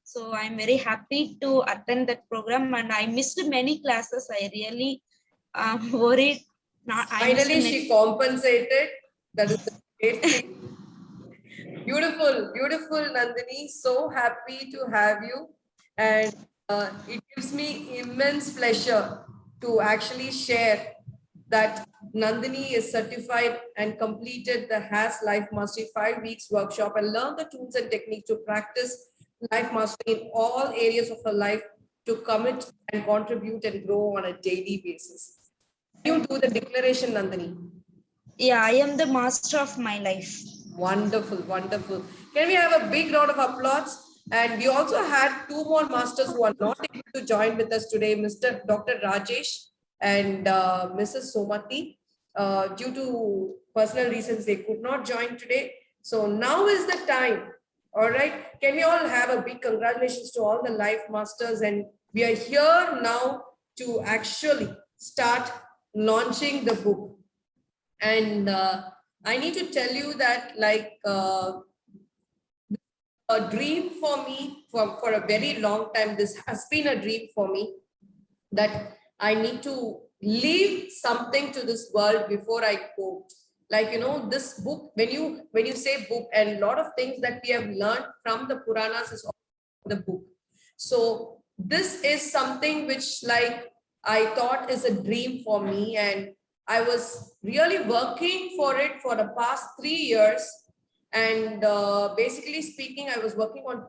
S11: So I'm very happy to attend that program, and I missed many classes. I really worried.
S1: Finally, she compensated. That is the great thing. Beautiful, Nandini. So happy to have you. And it gives me immense pleasure to actually share that Nandini is certified and completed the HAS Life Mastery 5 weeks workshop and learn the tools and techniques to practice life mastery in all areas of her life to commit and contribute and grow on a daily basis. You do the declaration, Nandini.
S11: Yeah, I am the master of my life.
S1: Wonderful, wonderful. Can we have a big round of applause? And we also had two more masters who are not able to join with us today, Dr. Rajesh and Mrs. Somati. Due to personal reasons, they could not join today. So now is the time. All right. Can we all have a big congratulations to all the life masters? And we are here now to actually start launching the book. And I need to tell you that like a dream for me for a very long time. This has been a dream for me that I need to leave something to this world before I go. Like, you know, this book, when you say book, and a lot of things that we have learned from the Puranas is the book. So this is something which like I thought is a dream for me, and I was really working for it for the past 3 years. And basically speaking, I was working on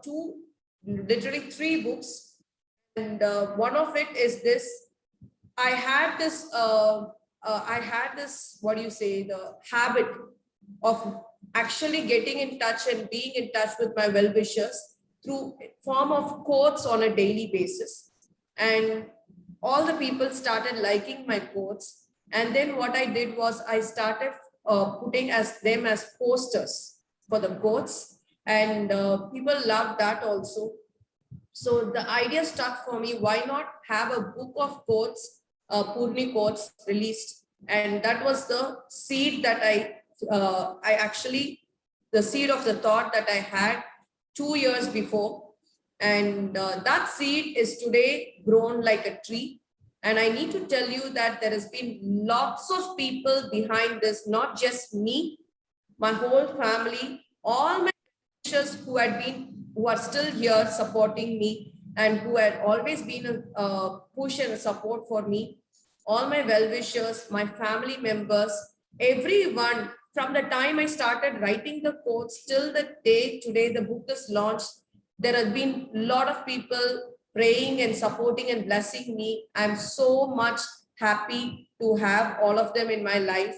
S1: literally 3 books. And one of it is this. I had this, what do you say, the habit of actually getting in touch and being in touch with my well-wishers through form of quotes on a daily basis. And all the people started liking my quotes. And then what I did was I started putting them as posters for the quotes, and people loved that also. So the idea stuck for me, why not have a book of quotes, Purni quotes released? And that was the seed that the seed of the thought that I had 2 years before. And that seed is today grown like a tree. And I need to tell you that there has been lots of people behind this, not just me, my whole family, all my teachers who are still here supporting me and who had always been a push and a support for me. All my well-wishers, my family members, everyone, from the time I started writing the quotes till the day today the book is launched, there have been a lot of people praying and supporting and blessing me. I'm so much happy to have all of them in my life.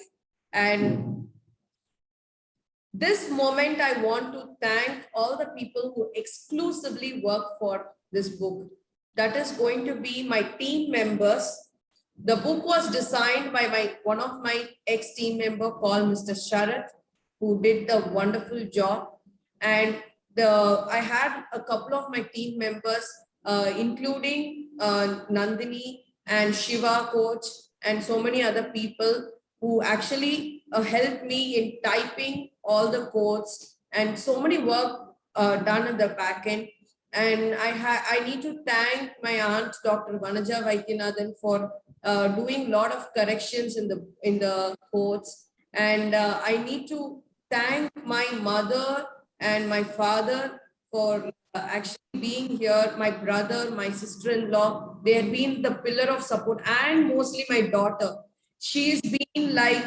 S1: And this moment, I want to thank all the people who exclusively work for this book. That is going to be my team members. The book was designed by one of my ex-team member called Mr. Sharath, who did the wonderful job. And I had a couple of my team members, including Nandini and Shiva coach and so many other people who actually helped me in typing all the quotes, and so many work done at the back end. And I need to thank my aunt, Dr. Vanaja Vaidyanathan, for doing a lot of corrections in the quotes. And I need to thank my mother and my father for actually being here, my brother, my sister-in-law. They have been the pillar of support, and mostly my daughter. She's been like,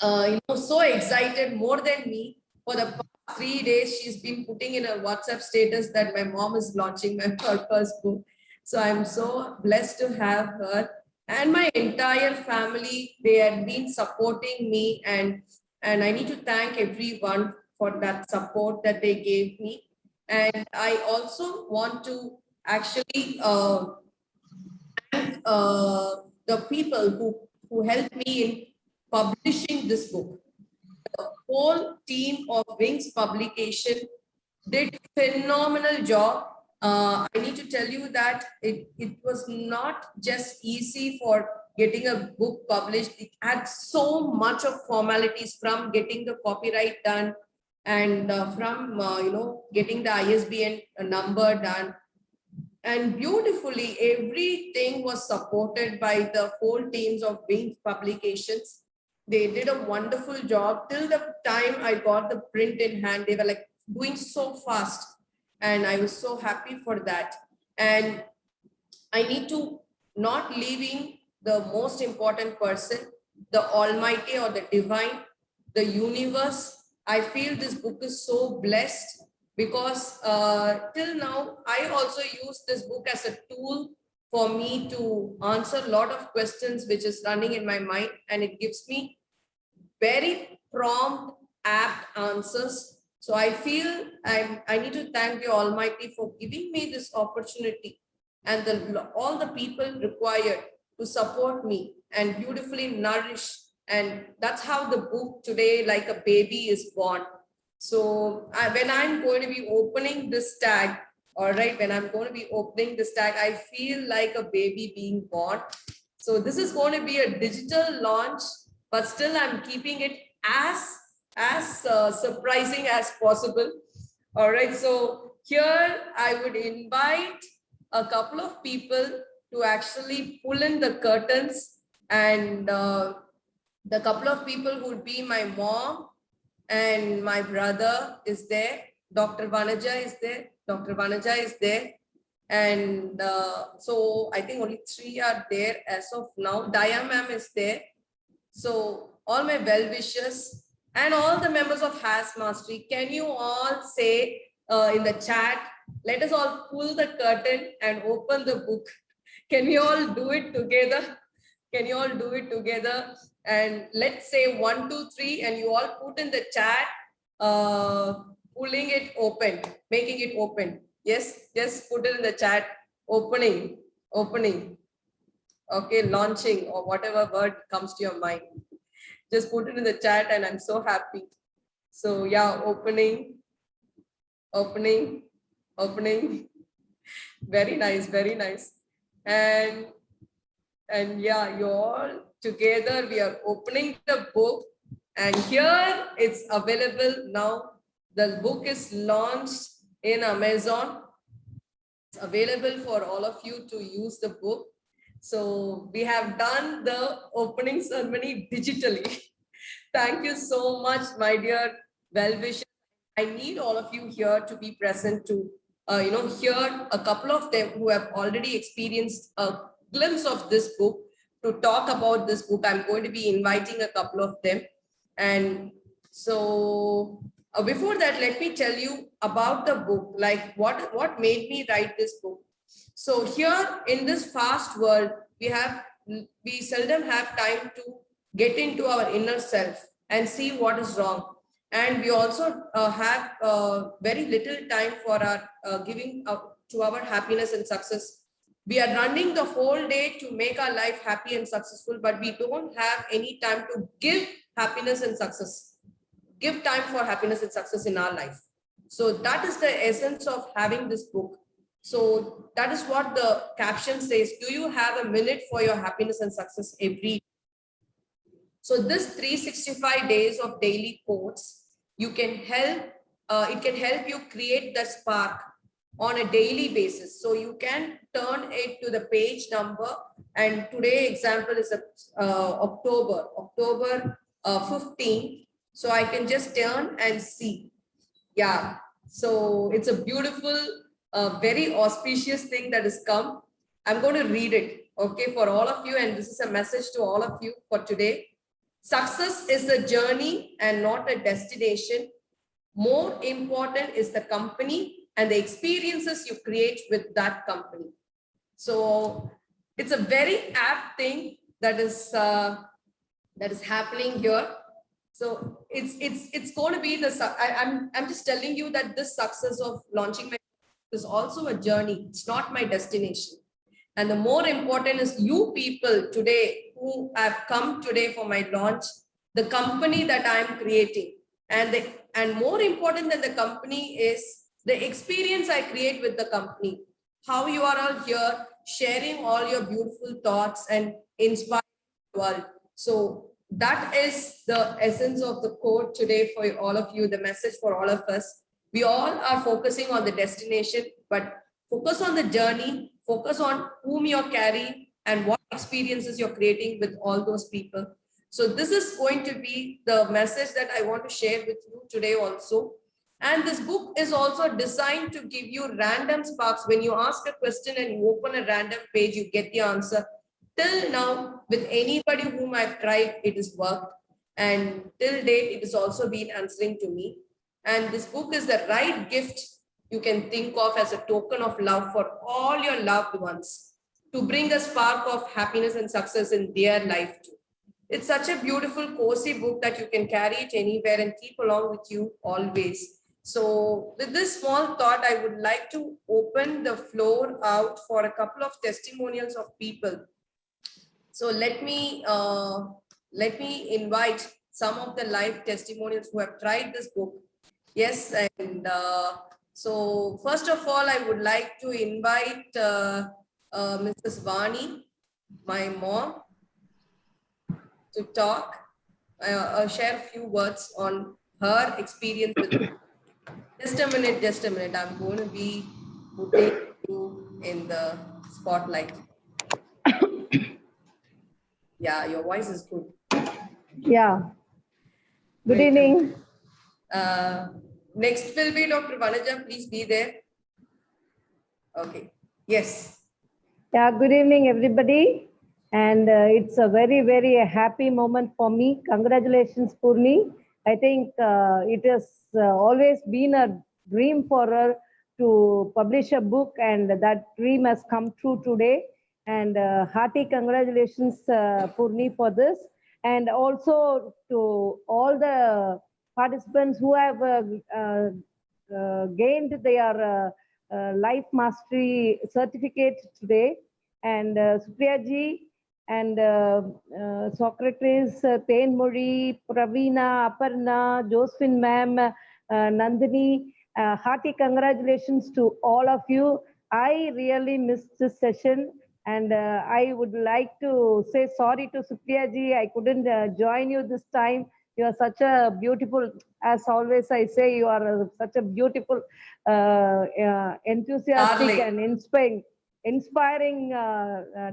S1: so excited more than me. For the past 3 days, she's been putting in a WhatsApp status that my mom is launching her first book. So I'm so blessed to have her. And my entire family, they have been supporting me, and I need to thank everyone for that support that they gave me. And I also want to actually thank the people who helped me in publishing this book. The whole team of Wings Publication did phenomenal job. I need to tell you that it was not just easy for getting a book published. It had so much of formalities, from getting the copyright done, and from getting the ISBN number done. And beautifully, everything was supported by the whole teams of Wings Publications. They did a wonderful job. Till the time I got the print in hand, they were like doing so fast. And I was so happy for that. And I need to not leaving the most important person, the Almighty or the Divine, the universe. I feel this book is so blessed because till now, I also use this book as a tool for me to answer a lot of questions which is running in my mind, and it gives me very prompt, apt answers. So I feel I need to thank the Almighty for giving me this opportunity and all the people required to support me and beautifully nourish. And that's how the book today, like a baby, is born. So when I'm going to be opening this tag, all right, when I'm going to be opening this tag, I feel like a baby being born. So this is going to be a digital launch, but still I'm keeping it as surprising as possible. All right, so here I would invite a couple of people to actually pull in the curtains, and the couple of people would be my mom and my brother is there. Dr. Vanaja is there. Dr. Vanaja is there. And so I think only 3 are there as of now. Daya ma'am is there. So all my well-wishers and all the members of HAS Mastery, can you all say in the chat, let us all pull the curtain and open the book. Can we all do it together? Can you all do it together? And let's say 1, 2, 3, and you all put in the chat, pulling it open, making it open. Yes, just put it in the chat, opening. Okay, launching, or whatever word comes to your mind. Just put it in the chat, and I'm so happy. So yeah, opening. Very nice, very nice. And yeah, you all together, we are opening the book, and here it's available now. The book is launched in Amazon. It's available for all of you to use the book. So we have done the opening ceremony digitally. Thank you so much, my dear well-wishers. I need all of you here to be present to, hear a couple of them who have already experienced a glimpse of this book, to talk about this book. I'm going to be inviting a couple of them. And so before that, let me tell you about the book, like what made me write this book. So here in this fast world, we seldom have time to get into our inner self and see what is wrong. And we also have very little time for our giving up to our happiness and success. We are running the whole day to make our life happy and successful, but we don't have any time to give happiness and success. Give time for happiness and success in our life. So that is the essence of having this book. So that is what the caption says. Do you have a minute for your happiness and success every day? So this 365 days of daily quotes, you can help, it can help you create the spark on a daily basis. So you can turn it to the page number, and today example is October 15. So I can just turn and see. Yeah, so it's a beautiful, very auspicious thing that has come. I'm going to read it, okay, for all of you, and this is a message to all of you for today. Success is a journey and not a destination. More important is the company and the experiences you create with that company. So it's a very apt thing that is happening here. So it's going to be I'm just telling you that this success of launching my is also a journey. It's not my destination. And the more important is you people today who have come today for my launch, the company that I'm creating. And more important than the company is the experience I create with the company. How you are all here sharing all your beautiful thoughts and inspiring the world. So that is the essence of the quote today for all of you, the message for all of us. We all are focusing on the destination, but focus on the journey, focus on whom you're carrying and what experiences you're creating with all those people. So this is going to be the message that I want to share with you today also. And this book is also designed to give you random sparks. When you ask a question and you open a random page, you get the answer. Till now, with anybody whom I've tried, it has worked. And till date, it has also been answering to me. And this book is the right gift you can think of as a token of love for all your loved ones, to bring a spark of happiness and success in their life too. It's such a beautiful, cozy book that you can carry it anywhere and keep along with you always. So with this small thought, I would like to open the floor out for a couple of testimonials of people. So let me invite some of the live testimonials who have tried this book. Yes, and so first of all, I would like to invite Mrs. Vani, my mom, to talk, share a few words on her experience with it. Just a minute. I'm going to be putting you in the spotlight. Yeah, your voice is good.
S12: Yeah. Good evening.
S1: Next will be Dr. Vanaja. Please be there. Okay. Yes.
S12: Yeah, good evening, everybody. And it's a very, very happy moment for me. Congratulations, Purni. I think it has always been a dream for her to publish a book, and that dream has come true today. And hearty congratulations, Purni, for this. And also to all the participants who have gained their life mastery certificate today. And Supriya ji and Socrates, Tenmuri, Pravina, Aparna, Josephine ma'am, Nandini, hearty congratulations to all of you. I really missed this session, and I would like to say sorry to Supriya ji. I couldn't join you this time. You are such a beautiful, as always I say, you are such a beautiful, enthusiastic and inspiring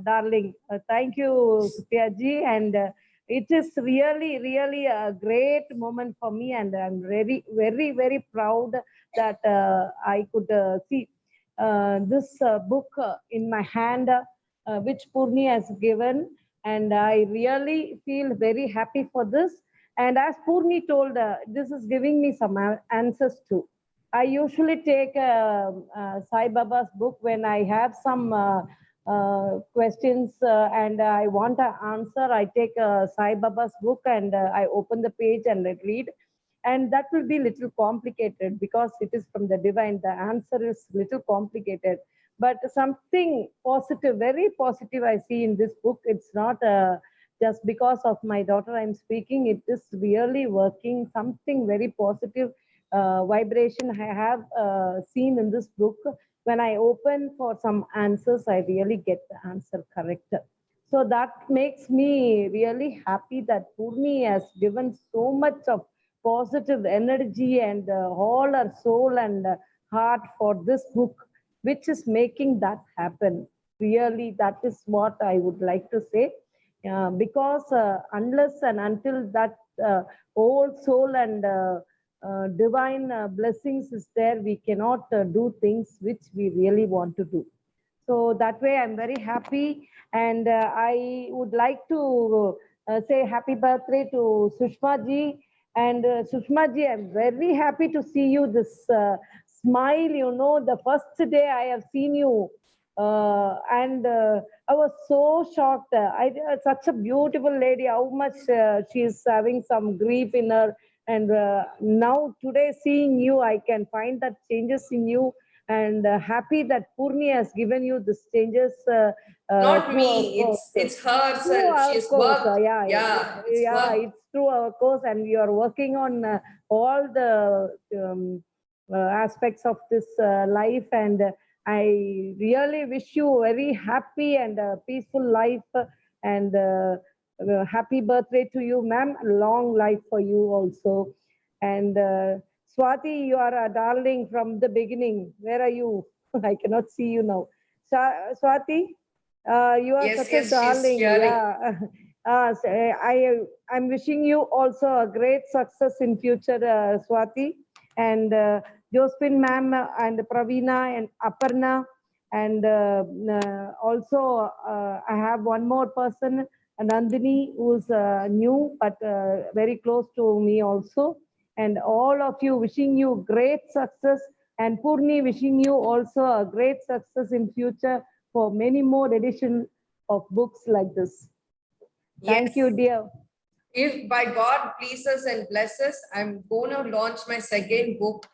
S12: darling. Thank you, Supriya ji. And it is really, really a great moment for me. And I'm very, very, very proud that I could see this book in my hand, which Purni has given. And I really feel very happy for this. And as Purni told, this is giving me some answers too. I usually take Sai Baba's book when I have some questions and I want an answer. I take Sai Baba's book and I open the page and I read. And that will be little complicated because it is from the divine. The answer is little complicated. But something positive, very positive I see in this book. It's not just because of my daughter I'm speaking. It is really working, something very positive vibration I have seen in this book. When I open for some answers, I really get the answer correct. So that makes me really happy that Purni has given so much of positive energy and all her soul and heart for this book, which is making that happen. Really, that is what I would like to say. Because unless and until that old soul and divine blessings is there, we cannot do things which we really want to do. So that way I'm very happy, and I would like to say happy birthday to Sushma ji. And Sushma ji, I'm very happy to see you, this smile, you know, the first day I have seen you, and I was so shocked. Such a beautiful lady, how much she is having some grief in her. And now today seeing you, I can find that changes in you, and happy that Purni has given you these changes.
S1: Not me, it's herself. She's worked.
S12: It's through our course, and we are working on all the aspects of this life. And I really wish you a very happy and peaceful life, and happy birthday to you, ma'am. Long life for you also. And Swati, you are a darling from the beginning. Where are you? I cannot see you now. Swati, you are such a darling. Yeah. I'm wishing you also a great success in future, Swati. And Josephine ma'am and Pravina and Aparna. And also I have one more person, Nandini, who's new but very close to me also. and all of you wishing you great success, and Purni wishing you also a great success in future for many more editions of books like this. Thank you, dear.
S1: If by God pleases and blesses, I'm going to launch my second book,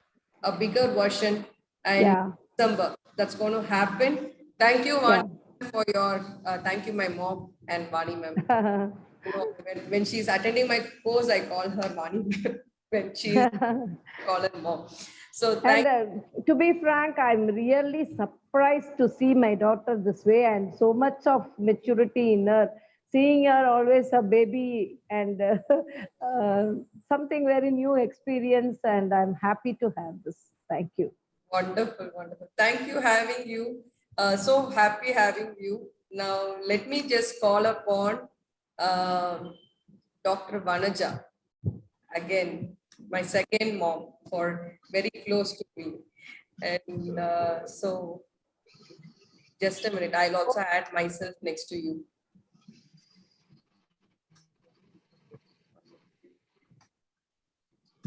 S1: a bigger version, in December. That's going to happen. Thank you, Vani, for your, thank you, my mom and Vani ma'am. You know, when she's attending my course, I call her Vani. When she's call her mom. So thank
S12: And to be frank, I'm really surprised to see my daughter this way and so much of maturity in her. Seeing her always a baby and something very new experience, and I'm happy to have this. Thank you.
S1: Wonderful, wonderful. Thank you having you. So happy having you. Now, let me just call upon Dr. Vanaja. Again, my second mom, for very close to me. And so just a minute, I'll also add myself next to you.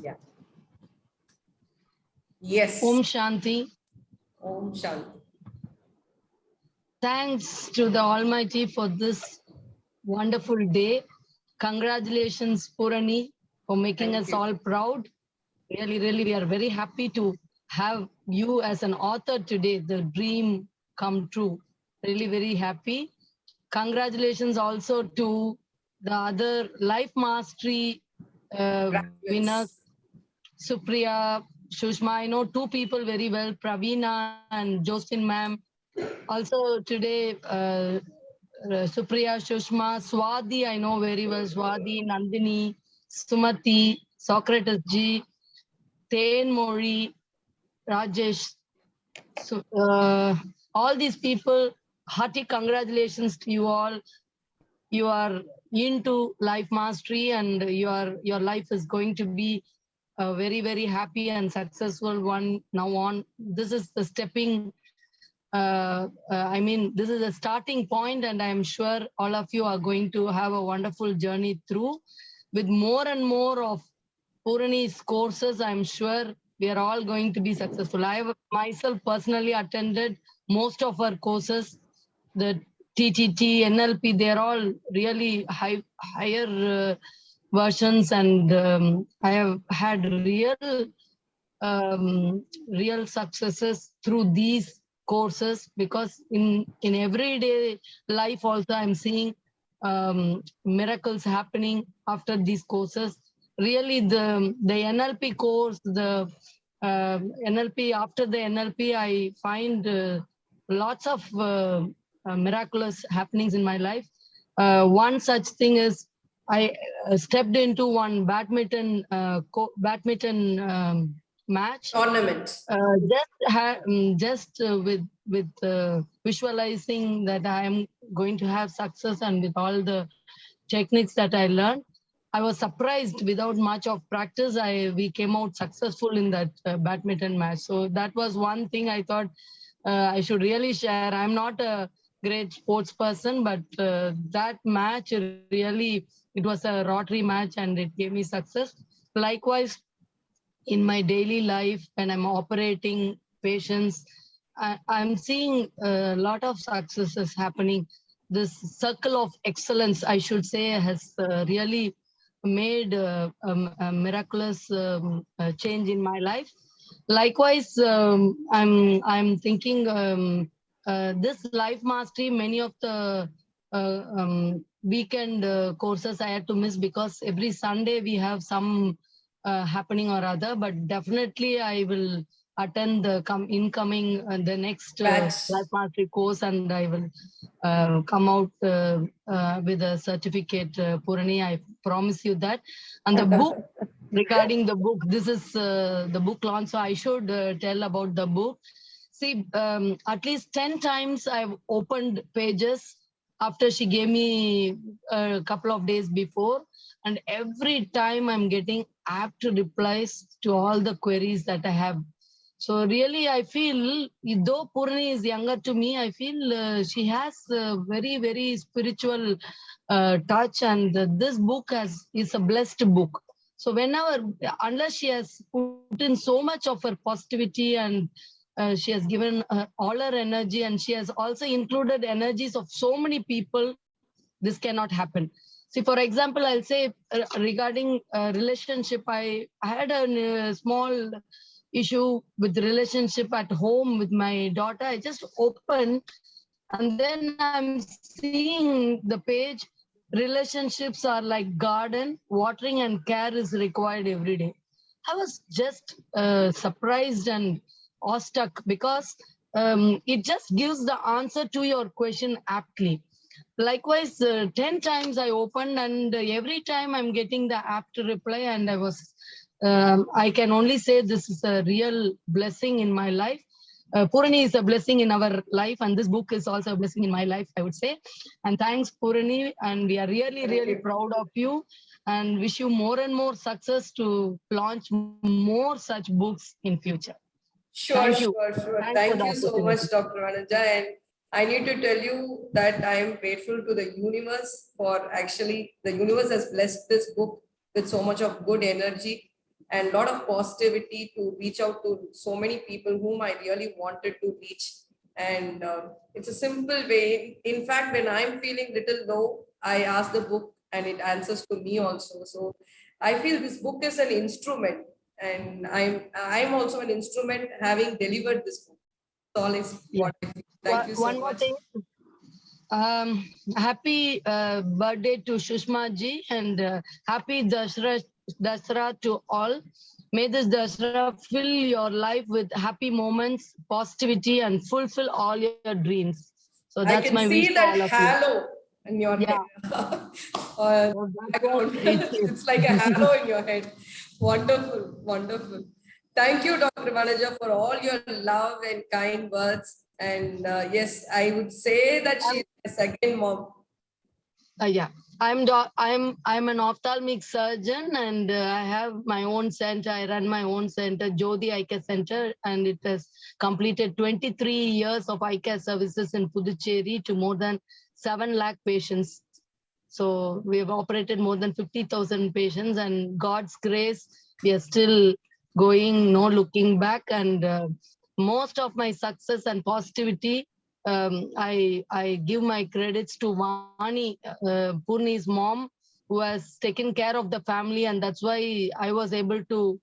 S1: Yeah. Yes.
S10: Om Shanti.
S1: Om Shanti.
S10: Thanks to the Almighty for this wonderful day. Congratulations, Purani, for making us all proud. Really, really, we are very happy to have you as an author today. The dream come true. Really, very happy. Congratulations also to the other Life Mastery winners, Supriya, Shushma. I know two people very well, Praveena and Josephine ma'am. Also today, Supriya, Shushma, Swati, I know very well, Swati, Nandini, Sumati, Socrates Ji, Ten Mori, Rajesh. So, all these people, hearty congratulations to you all. You are into Life Mastery, and your life is going to be a very, very happy and successful one now on. This is the stepping, I mean, this is a starting point, and I'm sure all of you are going to have a wonderful journey through. With more and more of Purani's courses, I'm sure we are all going to be successful. I have myself personally attended most of our courses, the TTT, NLP, they're all really higher versions, and I have had real successes through these courses, because in everyday life also I'm seeing miracles happening after these courses. Really, the NLP course, the NLP, after the NLP, I find lots of miraculous happenings in my life. One such thing is I stepped into one badminton match
S1: tournament.
S10: Just with visualizing that I am going to have success, and with all the techniques that I learned, I was surprised. Without much of practice, we came out successful in that badminton match. So that was one thing I thought I should really share. I'm not a great sports person, but that match really, it was a Rotary match, and it gave me success. Likewise, in my daily life, when I'm operating patients, I'm seeing a lot of successes happening. This circle of excellence, I should say, has really made a miraculous change in my life. Likewise, I'm thinking this Life Mastery, many of the weekend courses I had to miss, because every Sunday we have some happening or other, but definitely I will attend the incoming the next Life Mastery course, and I will come out with a certificate, Purani. I promise you that. And the book, regarding the book, this is the book launch, so I should tell about the book. See, at least 10 times I've opened pages after she gave me a couple of days before, and every time I'm getting apt replies to all the queries that I have. So really, I feel, though Purani is younger to me, I feel she has a very, very spiritual touch, and this book is a blessed book. So whenever, unless she has put in so much of her positivity and she has given all her energy, and she has also included energies of so many people, this cannot happen. See, for example, I'll say regarding relationship, I had a small issue with relationship at home with my daughter. I just opened and then I'm seeing the page, relationships are like garden, watering and care is required every day. I was just surprised and awestruck because it just gives the answer to your question aptly. Likewise, 10 times I opened and every time I'm getting the apt reply, and I can only say this is a real blessing in my life. Purani is a blessing in our life, and this book is also a blessing in my life, I would say. And thanks, Purani, and we are really, really proud of you and wish you more and more success to launch more such books in future.
S1: Sure,
S10: Thank you.
S1: sure.
S10: Thanks
S1: Thank
S10: for the
S1: you so
S10: opportunity.
S1: much, Dr. Vanaja. And I need to tell you that I am grateful to the universe for actually, the universe has blessed this book with so much of good energy and a lot of positivity to reach out to so many people whom I really wanted to reach. And it's a simple way. In fact, when I'm feeling little low, I ask the book and it answers to me also. So I feel this book is an instrument, and I'm also an instrument having delivered this book. That's all is what I feel. Thank you so
S10: One more
S1: much.
S10: thing. Happy birthday to Shushma ji, and happy Dasra to all. May this Dasra fill your life with happy moments, positivity, and fulfill all your dreams. So
S1: I
S10: that's
S1: can
S10: my wish
S1: see
S10: to all
S1: that
S10: of you.
S1: halo in your head. Background. It's like a halo in your head. Wonderful, wonderful. Thank you, Dr. Vanaja, for all your love and kind words. And yes, I would say that she's my second mom.
S10: Yeah, I'm an ophthalmic surgeon, and I have my own center. I run my own center, Jyoti Eye Care Center, and it has completed 23 years of eye care services in Puducherry to more than 7 lakh patients. So we have operated more than 50,000 patients, and God's grace, we are still going, no looking back. And most of my success and positivity, I give my credits to Vani, Purni's mom, who has taken care of the family, and that's why I was able to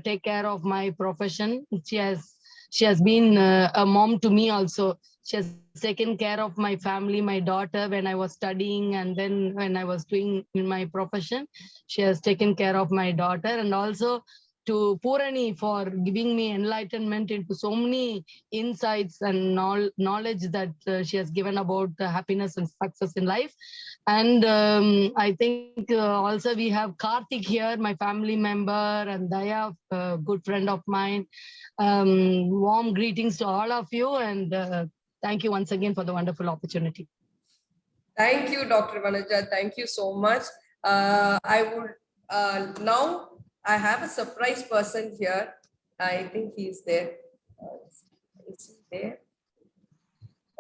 S10: take care of my profession. She has been a mom to me also. She has taken care of my family, my daughter when I was studying, and then when I was doing in my profession, she has taken care of my daughter, and also to Purani for giving me enlightenment into so many insights and knowledge that she has given about happiness and success in life. And I think also we have Karthik here, my family member, and Daya, a good friend of mine. Warm greetings to all of you, and thank you once again for the wonderful opportunity.
S1: Thank you, Dr. Vanaja. Thank you so much. I would now, I have a surprise person here. I think he's there. Is he there?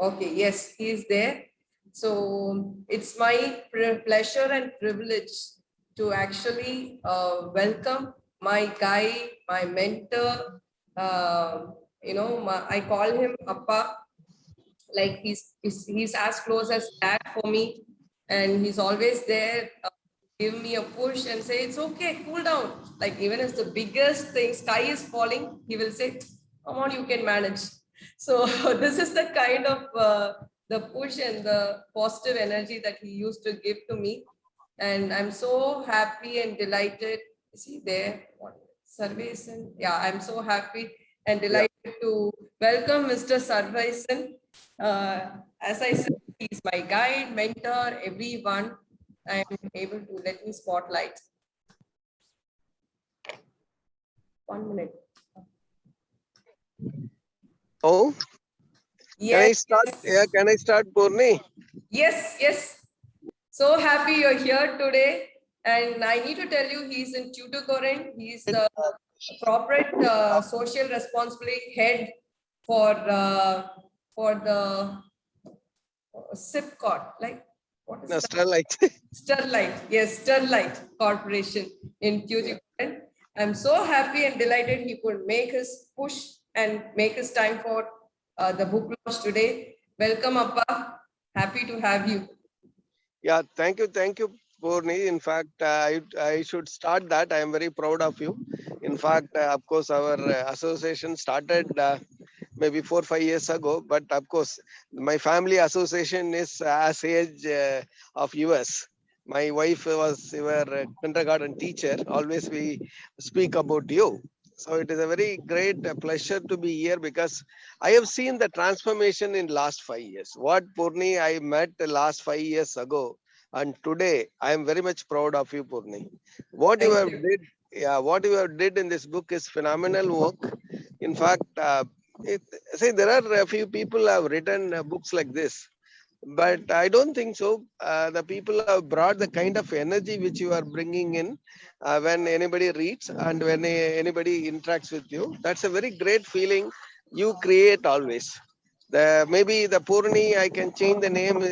S1: Okay, yes, he's there. So it's my pleasure and privilege to actually welcome my guy, my mentor. I call him Appa. Like he's as close as dad for me, and he's always there, give me a push and say it's okay, cool down. Like even if the biggest thing, sky is falling, he will say, come on, you can manage. So this is the kind of the push and the positive energy that he used to give to me, and I'm so happy and delighted. Is he there? Sarvesan? Yeah, I'm so happy and delighted to welcome Mr. Sarvesan. As I said, he's my guide, mentor, everyone. I'm able to let me spotlight. 1 minute.
S13: Oh,
S1: yes.
S13: Can I start? Yeah, can I start, Purni?
S1: Yes, yes. So happy you're here today. And I need to tell you, he's in Tuticorin. He's the corporate social responsibility head for the SIPCOT, like What is
S13: No,
S1: that?
S13: Sterlite.
S1: Sterlite, yes, Sterlite Corporation in Tuticorin. I'm so happy and delighted he could make his push and make his time for the book launch today. Welcome, Appa. Happy to have you.
S13: Yeah, thank you, Purni. In fact, I should start that. I am very proud of you. In fact, of course, our association started maybe 4 or 5 years ago, but of course, my family association is as age of yours. My wife was your kindergarten teacher. Always we speak about you. So it is a very great pleasure to be here because I have seen the transformation in last 5 years. What Purni I met the last 5 years ago, and today I am very much proud of you, Purni. What you have did, yeah, what you have did in this book is phenomenal work. In fact, see, there are a few people who have written books like this, but I don't think so. The people have brought the kind of energy which you are bringing in when anybody reads and when anybody interacts with you. That's a very great feeling you create always. Maybe the Purni, I can change the name,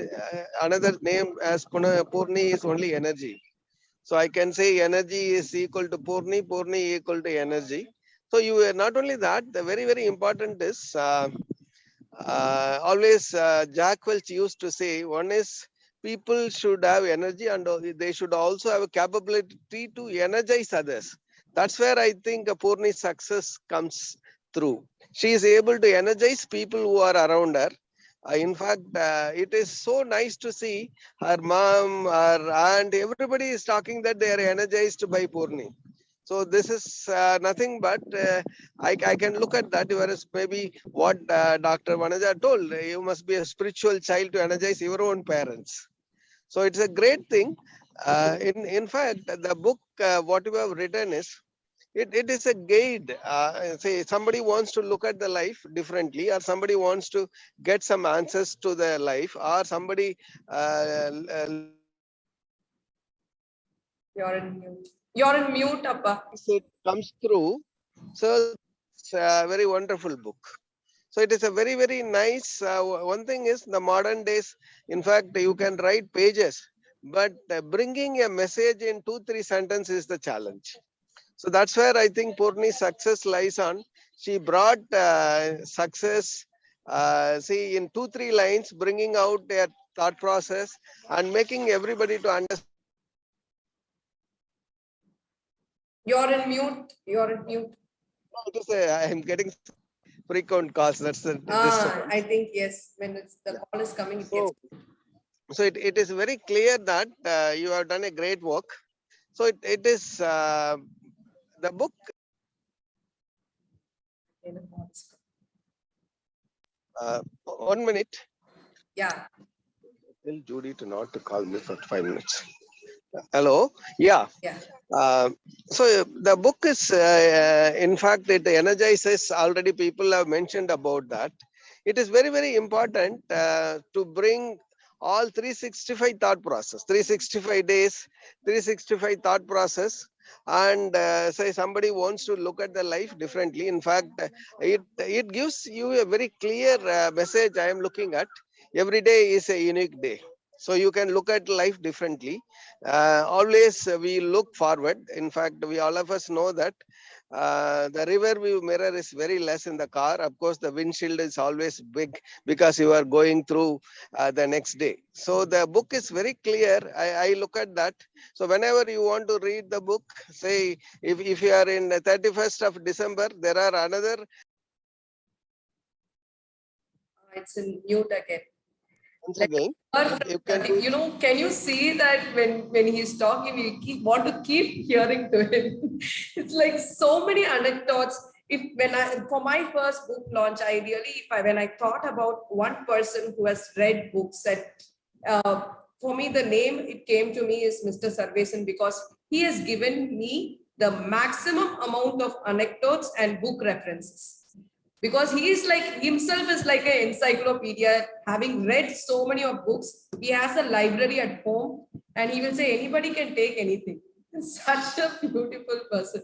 S13: another name as Purni is only energy. So I can say energy is equal to Purni, Purni equal to energy. So you not only that, the very, very important is always Jack Welch used to say, one is people should have energy and they should also have a capability to energize others. That's where I think Purni's success comes through. She is able to energize people who are around her. In fact, it is so nice to see her mom, her aunt, everybody is talking that they are energized by Purni. So this is nothing but I can look at that, whereas maybe what Dr. Vanaja told, you must be a spiritual child to energize your own parents. So it's a great thing. In fact, the book, what you have written is, it is a guide. Say somebody wants to look at the life differently, or somebody wants to get some answers to their life, or somebody
S1: You're in mute. You're in mute, Appa.
S13: it comes through. So it's a very wonderful book. So it is a very, very nice. One thing is the modern days, in fact, you can write pages, but bringing a message in 2-3 sentences is the challenge. So that's where I think Purni's success lies on. She brought success, see, in 2-3 lines, bringing out their thought process and making everybody to understand.
S1: You're in mute. You're in mute.
S13: I am getting frequent calls. That's the
S1: I think yes. When it's the call is coming, it gets.
S13: So it is very clear that you have done a great work. So it is the book. 1 minute.
S1: Yeah.
S13: Tell Judy to not to call me for 5 minutes. Hello. Yeah.
S1: Yeah.
S13: So the book is, in fact, it energizes. Already people have mentioned about that. It is very, very important to bring all 365 thought process, 365 days, 365 thought process. And say somebody wants to look at the life differently. In fact, it gives you a very clear message. I am looking at every day is a unique day. So you can look at life differently. Always we look forward. In fact, we all of us know that the rear view mirror is very less in the car. Of course, the windshield is always big because you are going through the next day. So the book is very clear. I look at that. So whenever you want to read the book, say if you are in the 31st of December, there are another.
S1: It's in mute again.
S13: Once again,
S1: you know, can you see that when he's talking, we want to keep hearing to him. It's like so many anecdotes. For my first book launch, when I thought about one person who has read books, and for me the name it came to me is Mr. Sarvesan, because he has given me the maximum amount of anecdotes and book references. Because he is like himself is like an encyclopedia, having read so many of books. He has a library at home, and he will say anybody can take anything. Such a beautiful person.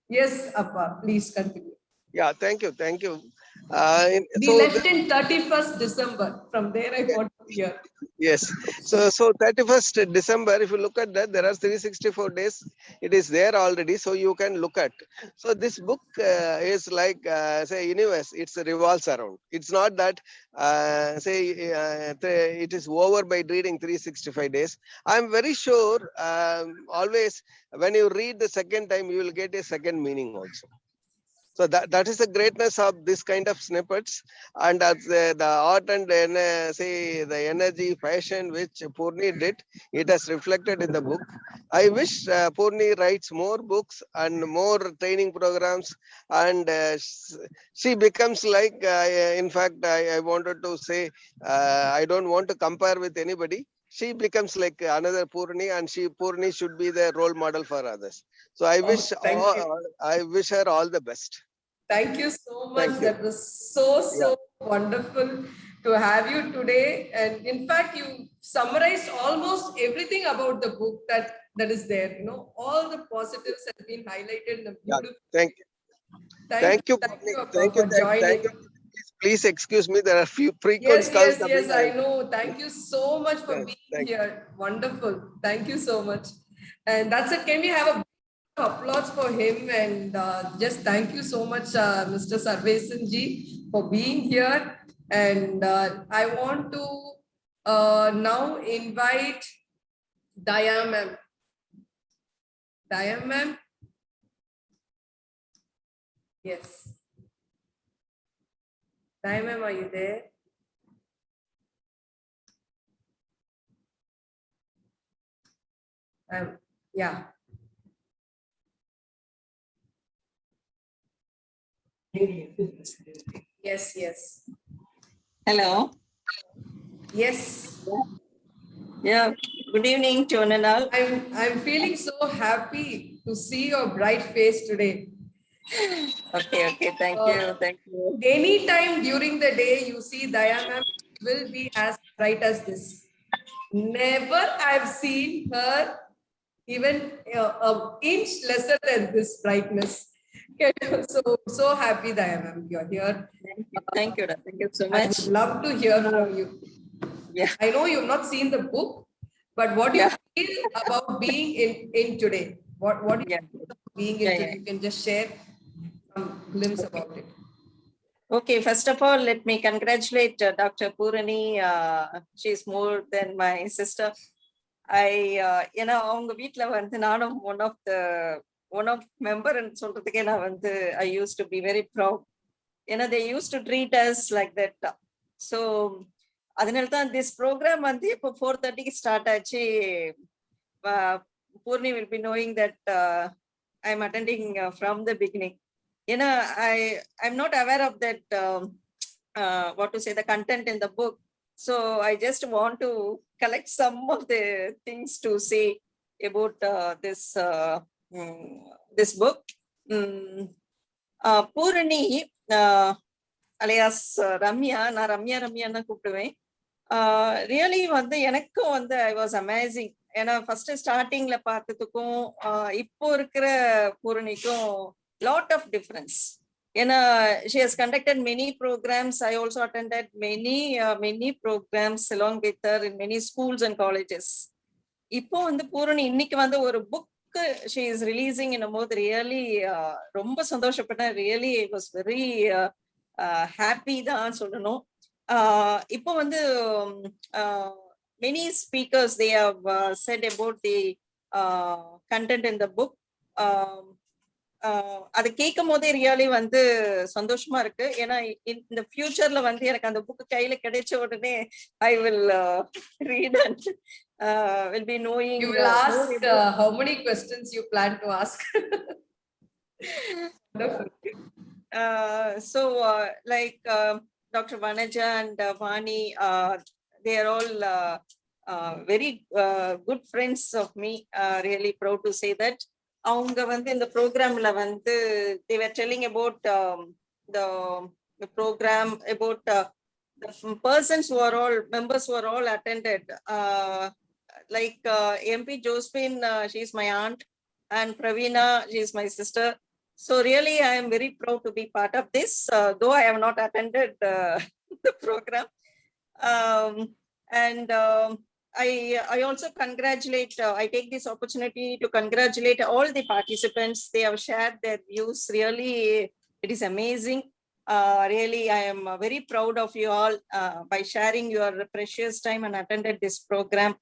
S1: Yes, Appa, please continue.
S13: Yeah, thank you.
S1: We
S13: So
S1: left in 31st December. From there, I want to hear.
S13: yes. So 31st December, if you look at that, there are 364 days. It is there already, so you can look at. So this book is like say universe. It's revolves around. It's not that it is over by reading 365 days. I'm very sure always when you read the second time, you will get a second meaning also. So that is the greatness of this kind of snippets, and the art and say the energy, passion which Purni did, it has reflected in the book. I wish Purni writes more books and more training programs, and she becomes like. In fact, I wanted to say I don't want to compare with anybody. She becomes like another Purni, and Purni should be the role model for others. So I wish her all the best.
S1: Thank you so much. That was so wonderful to have you today. And in fact, you summarized almost everything about the book that is there. You know, all the positives have been highlighted in the beautiful.
S13: Thank you. Thank you
S1: for joining.
S13: Please excuse me. There are few pre-calls.
S1: Yes, I know. Thank you so much for being here. Wonderful. Thank you so much. And that's it. Can we have a applause for him? And just thank you so much, Mr. Sarvesan ji, for being here. And I want to now invite Daya ma'am. Daya ma'am. Yes. Daya ma'am, are you there? Yeah. Yes.
S14: Hello.
S1: Yes.
S14: Yeah. Good evening to one and all.
S1: I'm feeling so happy to see your bright face today.
S14: Okay. Thank you.
S1: Anytime during the day you see Daya ma'am will be as bright as this. Never I've seen her even an inch lesser than this brightness. Okay, so happy Daya ma'am you're here.
S14: Thank you. Thank you so much.
S1: I would love to hear from you.
S14: Yeah.
S1: I know you've not seen the book, but what do you feel about being in today? What do you feel about being in today? You can just share some glimpse about it.
S14: Okay, first of all, let me congratulate Dr. Purani. She's more than my sister. அவங்க வீட்ல வந்து நானும் one of member and சொல்றதுக்கே நான் வந்து I used to be very proud. They used to treat us like that. So அதனால தான் this program வந்து இப்போ 4:30 start ஆச்சு. Purni will be knowing that I'm attending from the beginning. I'm not aware of that what to say the content in the book. So I just want to collect some of the things to say about this book. Purani alias Ramya, நான் ரம்யா தான் கூப்பிடுவேன். Really வந்து எனக்கும் வந்து I was amazing. ஏன்னா first ஸ்டார்டிங்ல பார்த்ததுக்கும் இப்போ இருக்கிற பூரணிக்கும் lot of difference. She has conducted many programs. I also attended many programs along with her in many schools and colleges. இப்போ வந்து பூரணி இன்னைக்கு வந்து ஒரு book she is releasing in a mode really ரொம்ப சந்தோஷப்பட்டேன். Really I was very happy தான் சொல்லணும். இப்போ வந்து many speakers they have said about the content in the book. அதை கேட்கும் போதே ரியலி வந்து சந்தோஷமா இருக்கு. ஏன்னா இந்த ஃபியூச்சர்ல வந்து எனக்கு அந்த புக் கையில கிடைச்ச உடனே I will read and will be knowing.
S1: You will ask how many questions you plan to ask.
S14: So like Dr. Vanaja and Vani, they are all very good friends of me. Really proud to say that. அவங்க வந்து இந்த ப்ரோக்ராம்ல வந்து they were telling about the program, about the persons who are all members who are all attended. Like MP Josephine, she is my aunt, and Praveena, she is my sister. So really, I am very proud to be part of this, though I have not attended the program. I also congratulate, I take this opportunity to congratulate all the participants. They have shared their views. Really, it is amazing. Really, I am very proud of you all by sharing your precious time and attended this program.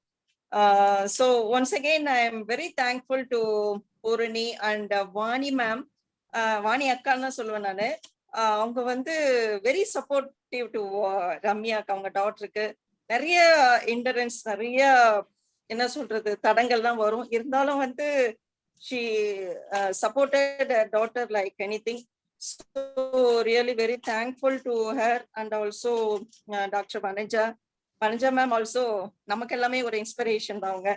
S14: So once again, I am very thankful to Purani and Vani ma'am. Vani அக்கான்னு சொல்லுவேன் நானு. அவங்க வந்து very supportive to ரம்யாக்கு, அவங்க டாட்டருக்கு. நிறைய இன்டரன்ஸ், நிறைய என்ன சொல்றது தடங்கள்லாம் வரும். இருந்தாலும் வந்து she supported her daughter like anything. So really very thankful to her, and also Dr. Vanija ma'am also நமக்கு எல்லாமே ஒரு இன்ஸ்பிரேஷன் தான் அவங்க.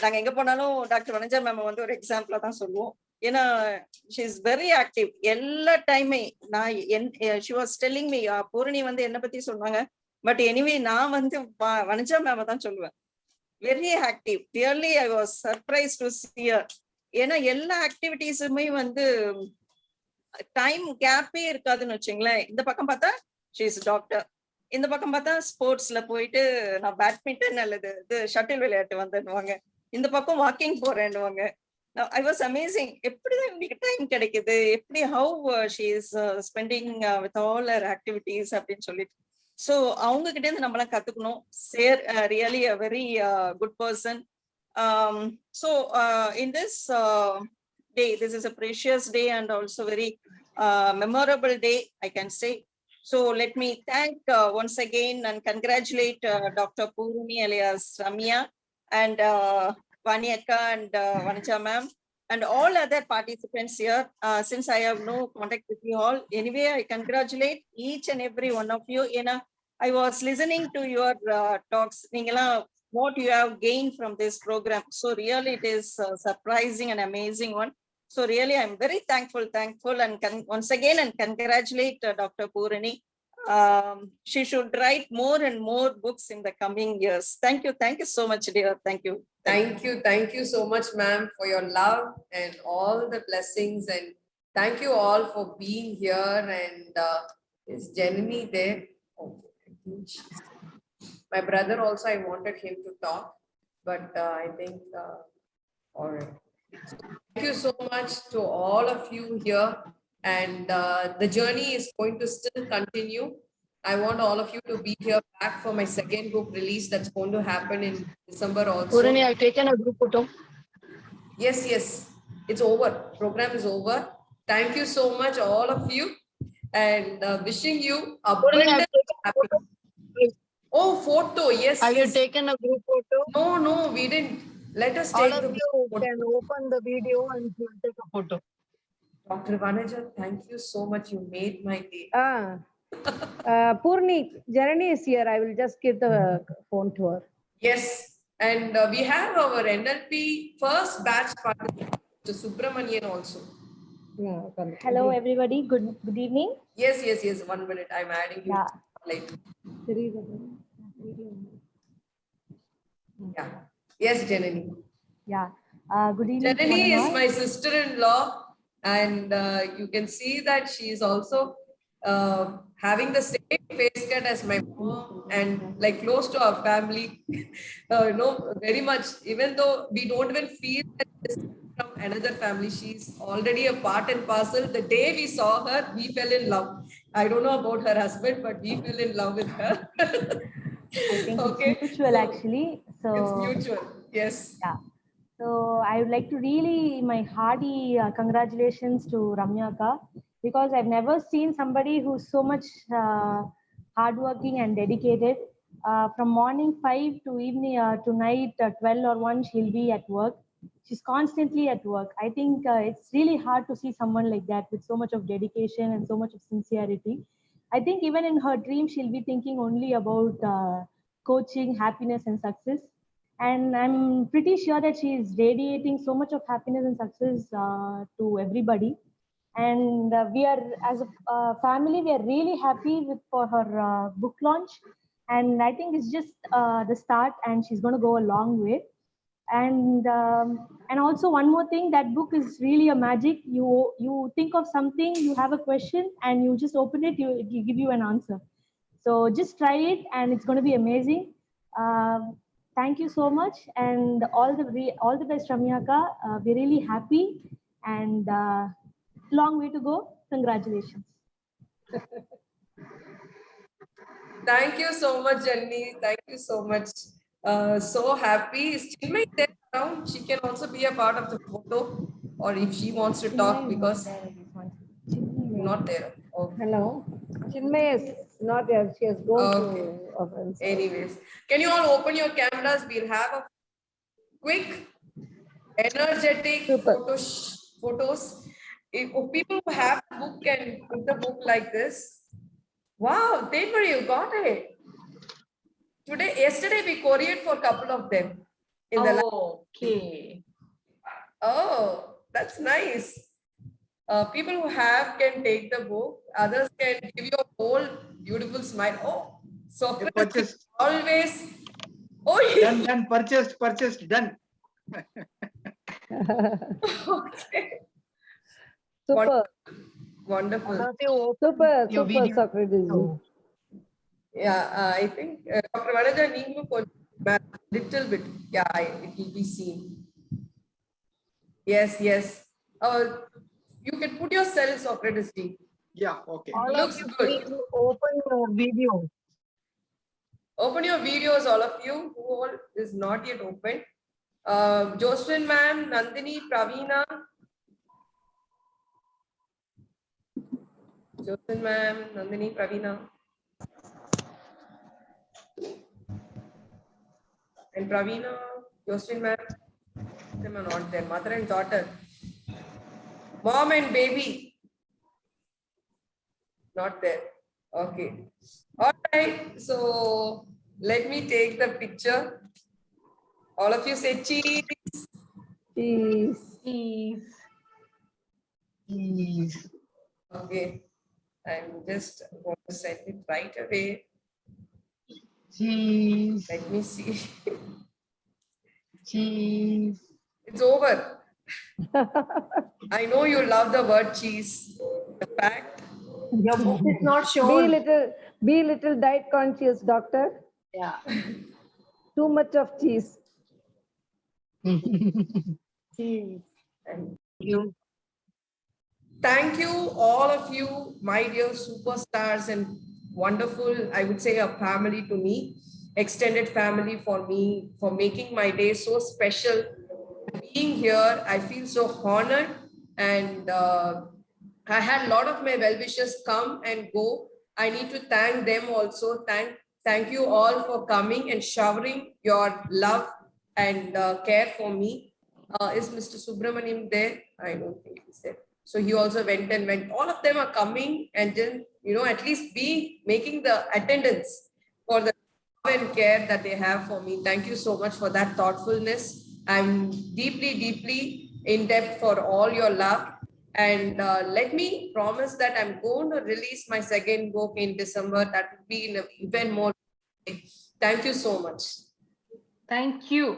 S14: நாங்க எங்க போனாலும் டாக்டர் வனஜா மேம் வந்து ஒரு எக்ஸாம்பிளா தான் சொல்லுவோம். ஏன்னா she is very active எல்லா டைமே. she was telling me, Poorani வந்து என்ன பத்தி சொன்னாங்க, பட் எனிவே நான் வந்து வனஜா மேம் தான் சொல்லுவேன். Very active. Really I was surprise to see her. ஏன்னா எல்லா ஆக்டிவிட்டிஸுமே வந்து டைம் கேப்பே இருக்காதுன்னு வச்சுங்களேன். இந்த பக்கம் பார்த்தா she is டாக்டர், இந்த பக்கம் பார்த்தா ஸ்போர்ட்ஸ்ல போயிட்டு நான் பேட்மிண்டன் அல்லது இது ஷட்டில் விளையாட்டு வந்துடுவாங்க, இந்த பக்கம் வாக்கிங் போறேன்னுவாங்க. I was amazing. எப்படிதான் இன்னைக்கு டைம் கிடைக்குது, எப்படி how she is spending with all her activities அப்படின்னு சொல்லிட்டு. ஸோ அவங்க கிட்ட இருந்து நம்மளாம் கத்துக்கணும். Really a very good person. So in this day, this is a precious day and also very memorable day, I can say. So let me thank once again and congratulate Dr. Purani alias Ramya and Vani akka and Vanija ma'am and all other participants here. Since I have no contact with you all, anyway, I congratulate each and every one of you. You know, I was listening to your talks. What you have gained from this program. So really it is surprising and amazing one. So really I'm very thankful and once again and congratulate Dr. Purani. She should write more and more books in the coming years. Thank you so much, dear. Thank you.
S1: Thank you so much, ma'am, for your love and all the blessings, and thank you all for being here. And is Janani there? Oh, I think my brother also, I wanted him to talk, but I think all right. Thank you so much to all of you here, and the journey is going to still continue. I want all of you to be here back for my second book release that's going to happen in December also.
S10: Purani, I've taken a group photo.
S1: Yes, it's over. Program is over. Thank you so much, all of you, and wishing you abundant happiness. Oh, photo, yes.
S10: Have you taken a group photo?
S1: No, we didn't. Let us
S10: All
S1: take
S10: of
S1: the
S10: you
S1: photo.
S10: can open the video and you'll take a photo.
S1: Dr. Vanija, thank you so much. You made my day.
S12: Purni, Janani is here. I will just give the phone to her.
S1: Yes, and we have our NLP first batch participant, to Subramanian also.
S15: Hello, everybody. Good evening.
S1: Yes. 1 minute. I'm adding you.
S15: Yeah.
S1: Like. Yeah. Yes, Janani.
S15: Yeah. Good evening.
S1: Janani is my sister-in-law, and you can see that she is also having the same face cut as my mom and like close to our family. Very much. Even though we don't even feel that this is from another family, she's already a part and parcel. The day we saw her, we fell in love. I don't know about her husband, but we fell in love with her.
S15: I think it's mutual, actually. So
S1: it's mutual. Yes.
S15: Yeah. So I would like to really my hearty congratulations to Ramyaka, because I've never seen somebody who's so much hardworking and dedicated. From morning 5 to evening to night 12 or 1, she'll be at work. She's constantly at work. I think it's really hard to see someone like that with so much of dedication and so much of sincerity. I think even in her dream, she'll be thinking only about coaching, happiness, and success. And I'm pretty sure that she is radiating so much of happiness and success to everybody. And we are, as a family, we are really happy for her book launch. And I think it's just the start, and she's going to go a long way. And also one more thing, that book is really a magic. You think of something, you have a question, and you just open it, it will give you an answer. So just try it, and it's going to be amazing. Thank you so much, and all the best, Ramyaka. We're really happy, and long way to go. Congratulations.
S1: Thank you so much, Jenny. Thank you so much. So happy. Is Chinmay there around? She can also be a part of the photo, or if she wants to talk, because not there. Oh.
S12: Hello. Chinmay is not there. She has gone to a friend's house.
S1: Anyways, can you all open your cameras? We'll have a quick, energetic photos. If people who have the book can put the book like this. Wow, Denver, you got it. Yesterday we couriered for a couple of them.
S5: Okay.
S1: Oh, that's nice. People who have can take the book. Others can give you a whole beautiful smile. Oh, so
S4: purchased.
S1: Always. Oh,
S4: done. Purchased. Done.
S1: Okay.
S12: Super.
S1: Wonderful.
S12: Super, Socrates.
S1: Yeah, I think Dr. Vanaja needs a little bit. Yeah, it will be seen. Yes. You can put yourself, Socrates.
S4: Yeah, okay.
S1: Looks good.
S10: Open your video.
S1: Open your videos, all of you. Who all is not yet open? Jocelyn ma'am, Nandini, Pravina. Jocelyn ma'am, Nandini, Pravina. And Pravina, Jocelyn ma'am. Them are not there. Mother and daughter. Mom and baby. Not there. Okay. All right. So let me take the picture. All of you say cheese.
S10: Cheese.
S1: Okay. I'm just going to send it right away.
S10: Cheese.
S1: Let me see.
S10: Cheese.
S1: It's over. I know you love the word cheese. The fact.
S3: Your book is not shown.
S12: Be little diet conscious, doctor.
S3: Yeah.
S12: Too much of cheese.
S1: Cheese. Thank you, all of you, my dear superstars and wonderful, I would say, a family to me, extended family for me, for making my day so special. Being here, I feel so honored, and I had a lot of my well-wishers come and go. I need to thank them also. Thank you all for coming and showering your love and care for me. Is Mr. Subramaniam there? I don't think he's there. So he also went. All of them are coming and then, at least making the attendance for the love and care that they have for me. Thank you so much for that thoughtfulness. I'm deeply, deeply in depth for all your love. And let me promise that I'm going to release my second book in December. That will be in even more. Thank you so much.
S5: Thank you.